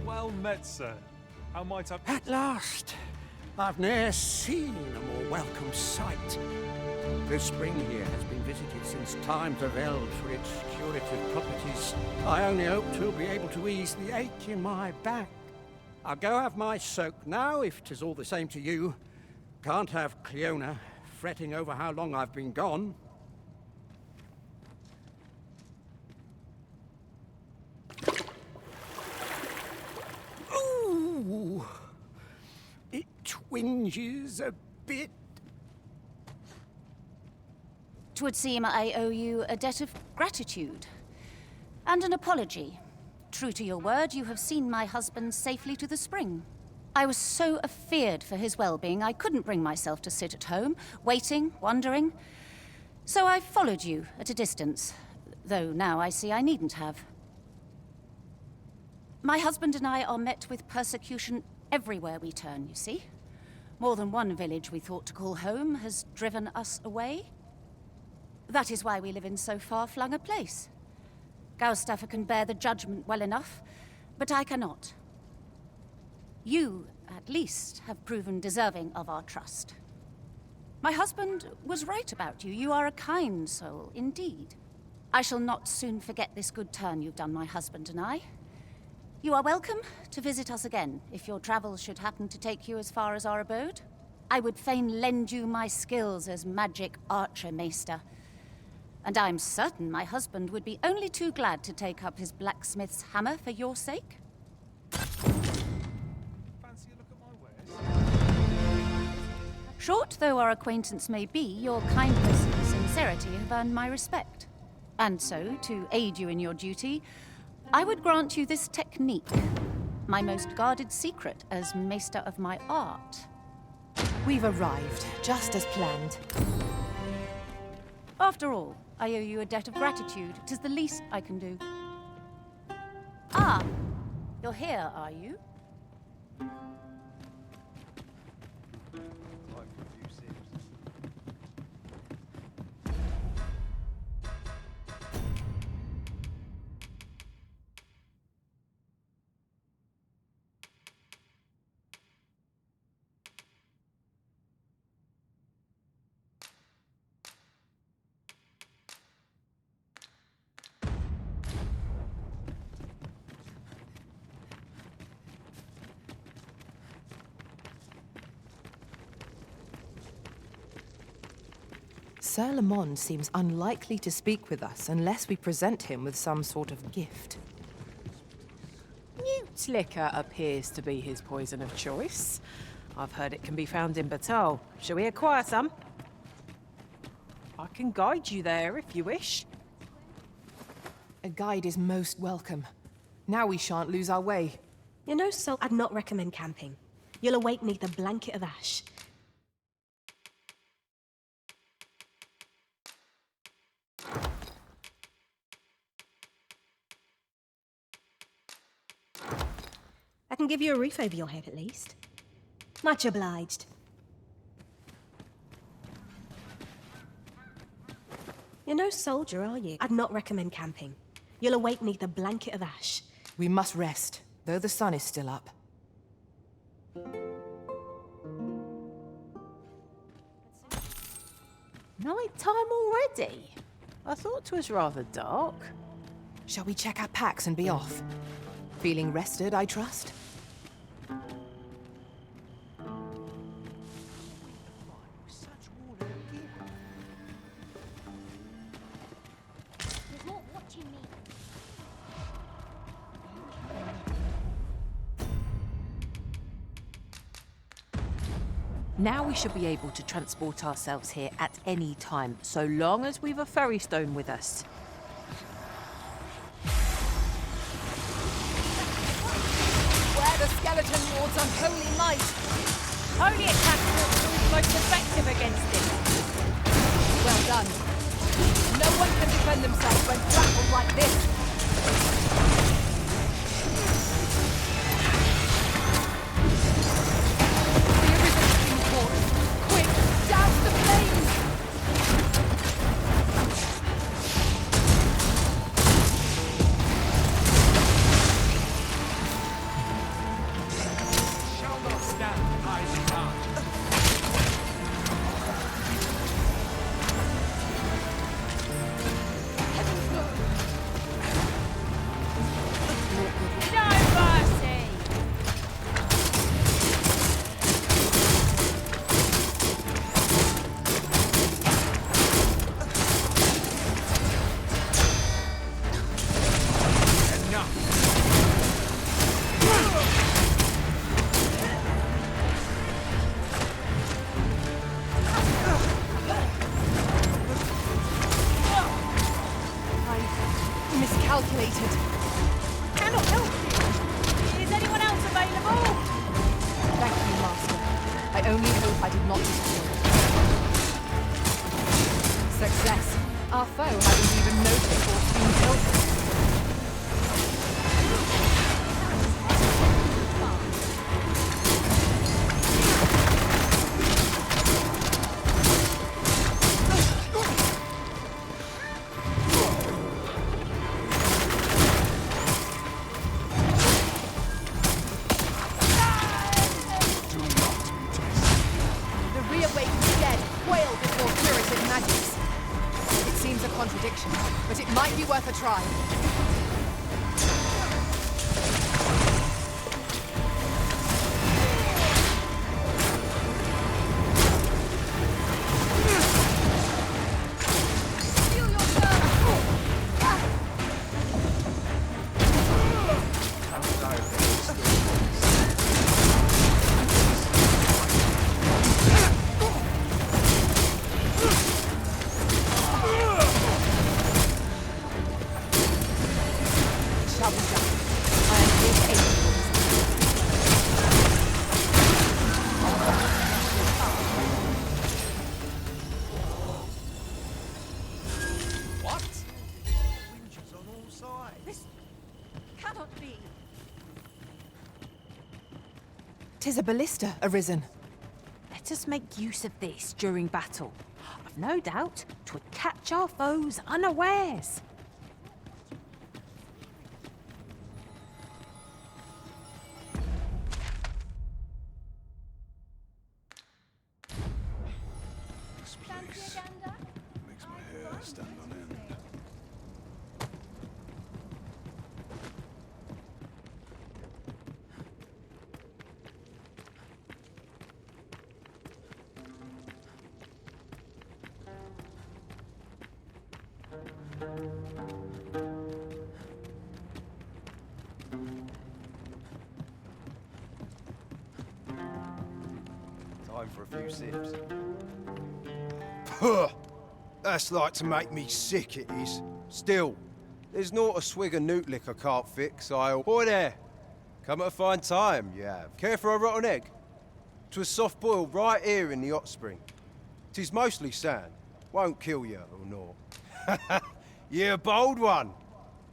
Well met, sir. How might I... At last! I've ne'er seen a more welcome sight. The spring here has been visited since times of eld for its curative properties. I only hope to be able to ease the ache in my back. I'll go have my soak now, if 'tis all the same to you. Can't have Cliodhna fretting over how long I've been gone. Ooh! It twinges a bit. 'Twould seem I owe you a debt of gratitude. And an apology. True to your word, you have seen my husband safely to the spring. I was so afeard for his well-being, I couldn't bring myself to sit at home, waiting, wondering. So I've followed you at a distance, though now I see I needn't have. My husband and I are met with persecution everywhere we turn, you see. More than one village we thought to call home has driven us away. That is why we live in so far-flung a place. Gaustafr can bear the judgment well enough, but I cannot. You, at least, have proven deserving of our trust. My husband was right about you. You are a kind soul, indeed. I shall not soon forget this good turn you've done my husband and I. You are welcome to visit us again, if your travels should happen to take you as far as our abode. I would fain lend you my skills as magic archer maester. And I'm certain my husband would be only too glad to take up his blacksmith's hammer for your sake. Short though our acquaintance may be, your kindness and sincerity have earned my respect. And so, to aid you in your duty, I would grant you this technique, my most guarded secret as maester of my art. We've arrived, just as planned. After all, I owe you a debt of gratitude. 'Tis the least I can do. Ah, you're here, are you? Sir Lamond seems unlikely to speak with us unless we present him with some sort of gift. Newt liquor appears to be his poison of choice. I've heard it can be found in Batal. Shall we acquire some? I can guide you there if you wish. A guide is most welcome. Now we shan't lose our way. You know, so I'd not recommend camping. You'll awake neath a blanket of ash. I can give you a roof over your head, at least. Much obliged. You're no soldier, are you? I'd not recommend camping. You'll awake neath a blanket of ash. We must rest, though the sun is still up. Night time already? I thought 'twas rather dark. Shall we check our packs and be off? Feeling rested, I trust? Now we should be able to transport ourselves here at any time, so long as we've a ferry stone with us. Wear the skeleton wards on holy might! Holy attack will prove most effective against it. Well done. No one can defend themselves when grappled like this. Success. Our foe hasn't even noticed what's been killed. But it might be worth a try. Tis a ballista arisen. Let us make use of this during battle. I've no doubt 'twould catch our foes unawares. This place makes my hair stand on end. Time for a few sips. Puh! That's like to make me sick, it is. Still, there's not a swig of newt liquor can't fix. Boy there! Come at a fine time, you have. Care for a rotten egg? 'Twas soft boiled right here in the hot spring. 'Tis mostly sand. Won't kill you or naught. You're a bold one.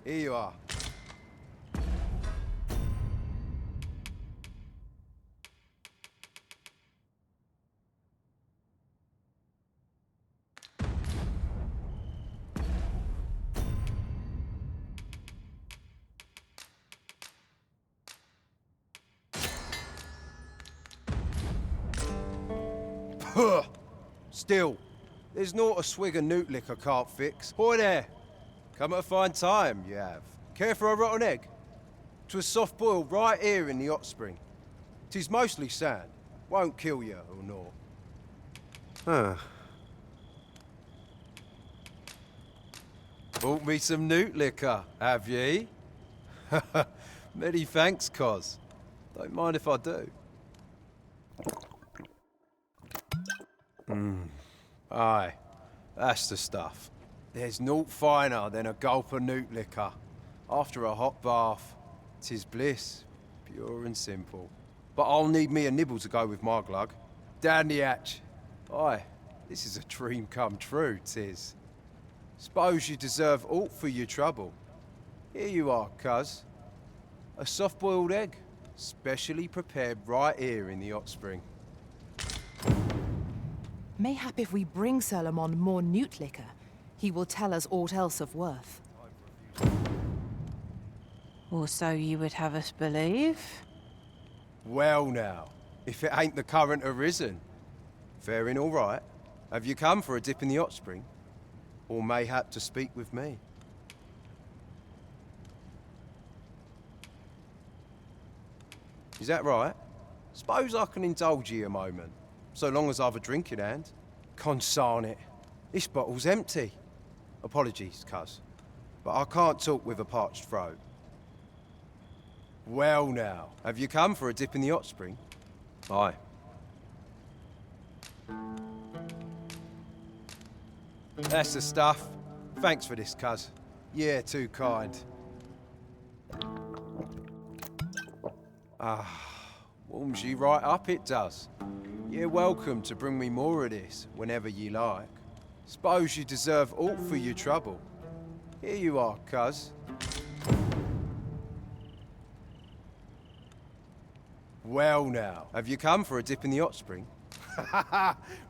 Here you are. Puh! Still, there's not a swig of newt liquor can't fix. Boy there! Come at a fine time, you have. Care for a rotten egg? 'Twas soft boiled right here in the hot spring. 'Tis mostly sand. Won't kill you or naught. Huh. Bought me some newt liquor, have ye? Many thanks, Cos. Don't mind if I do. Aye, that's the stuff. There's naught finer than a gulp of newt liquor. After a hot bath, 'tis bliss, pure and simple. But I'll need me a nibble to go with my glug. Down the hatch. Aye, this is a dream come true, 'tis. Suppose you deserve aught for your trouble. Here you are, cuz. A soft-boiled egg, specially prepared right here in the hot spring. Mayhap if we bring Sir Lamond more newt liquor, he will tell us aught else of worth. Or so you would have us believe? Well now, if it ain't the current arisen. Faring all right. Have you come for a dip in the hot spring? Or mayhap to speak with me? Is that right? Suppose I can indulge you a moment, so long as I've a drink in hand. Consarn it. This bottle's empty. Apologies, cuz, but I can't talk with a parched throat. Well now, have you come for a dip in the hot spring? Aye. That's the stuff. Thanks for this, cuz. Yeah, too kind. Warms you right up, it does. You're welcome to bring me more of this whenever you like. Suppose you deserve aught for your trouble. Here you are, cuz. Well now, have you come for a dip in the hot spring?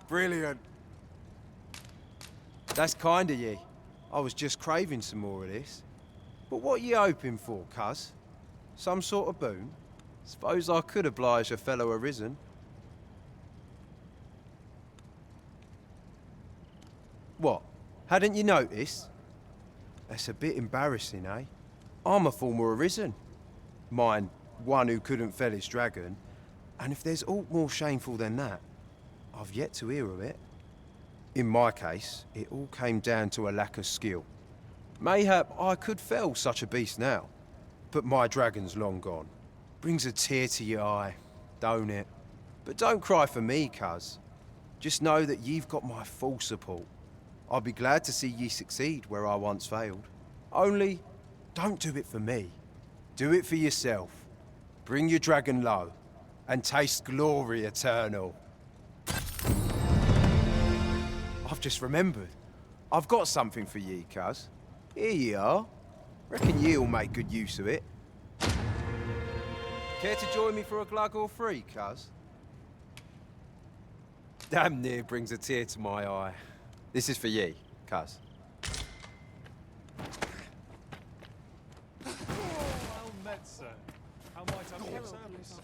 Brilliant. That's kind of ye. I was just craving some more of this. But what you hoping for, cuz? Some sort of boon? Suppose I could oblige a fellow arisen. What? Hadn't you noticed? That's a bit embarrassing, eh? I'm a former arisen. Mine, one who couldn't fell his dragon. And if there's aught more shameful than that, I've yet to hear of it. In my case, it all came down to a lack of skill. Mayhap I could fell such a beast now, but my dragon's long gone. Brings a tear to your eye, don't it? But don't cry for me, cuz. Just know that you've got my full support. I'll be glad to see ye succeed where I once failed. Only, don't do it for me. Do it for yourself. Bring your dragon low, and taste glory eternal. I've just remembered. I've got something for ye, cuz. Here ye are. Reckon ye'll make good use of it. Care to join me for a glug or three, cuz? Damn near brings a tear to my eye. This is for ye, cuz. Well met, sir. How might I be of service?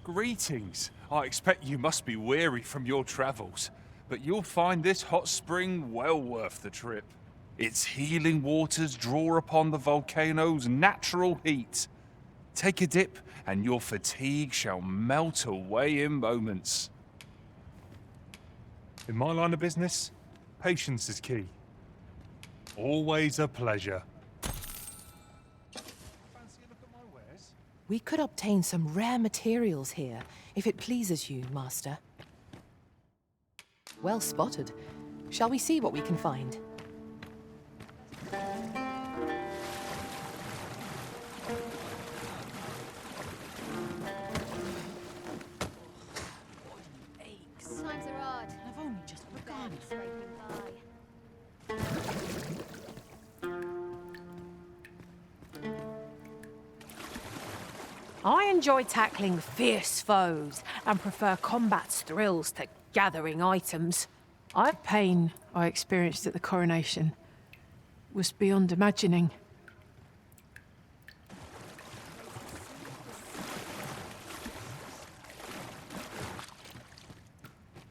Greetings. I expect you must be weary from your travels, but you'll find this hot spring well worth the trip. Its healing waters draw upon the volcano's natural heat. Take a dip, and your fatigue shall melt away in moments. In my line of business, patience is key. Always a pleasure. We could obtain some rare materials here, if it pleases you, Master. Well spotted. Shall we see what we can find? Times are hard. I've only just begun. Scraping by. I enjoy tackling fierce foes and prefer combat's thrills to gathering items. The pain I experienced at the coronation was beyond imagining.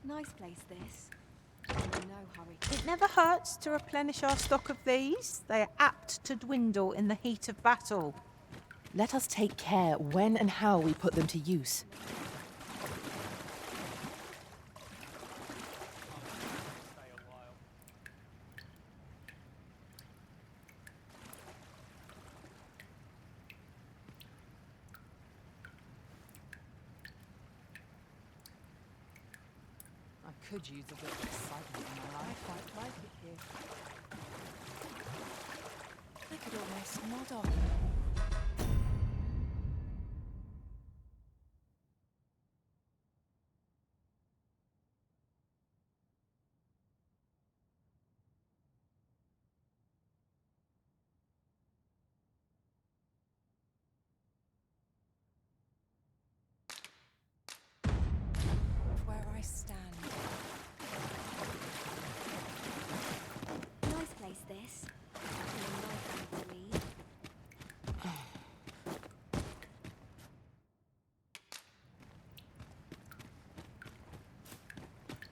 Nice place, this. In no hurry. It never hurts to replenish our stock of these. They are apt to dwindle in the heat of battle. Let us take care when and how we put them to use. I could use a bit of excitement in my life. I quite like it here. I could almost nod off. Nice place, this. In no hurry to leave.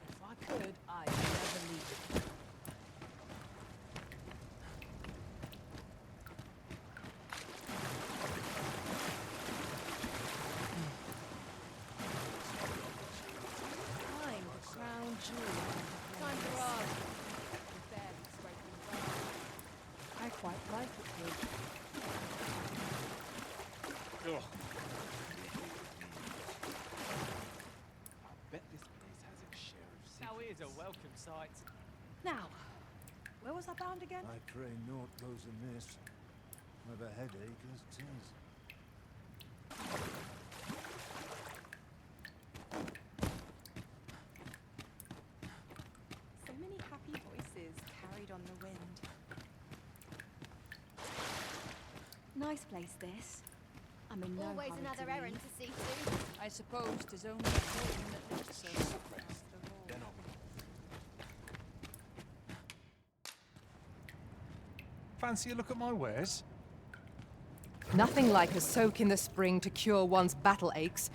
If I could, I'd never leave it. Time to crown jewel. Time to ride. is a welcome sight. Now, where was I bound again? I pray naught goes amiss. I've a headache as 'tis. So many happy voices carried on the wind. Nice place, this. I'm in no Always hurry another to errand leave. to see to. I suppose 'tis only a home that lifts us. Fancy a look at my wares? Nothing like a soak in the spring to cure one's battle aches.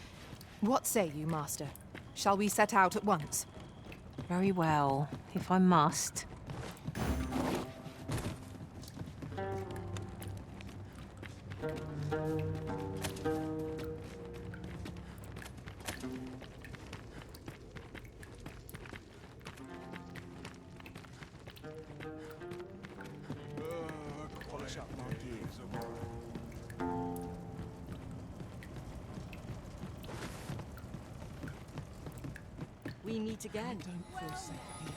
What say you, Master? Shall we set out at once? Very well, if I must. Polish up my gears. We meet again. Don't feel safe here.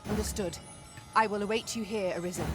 Understood. I will await you here, Arisen.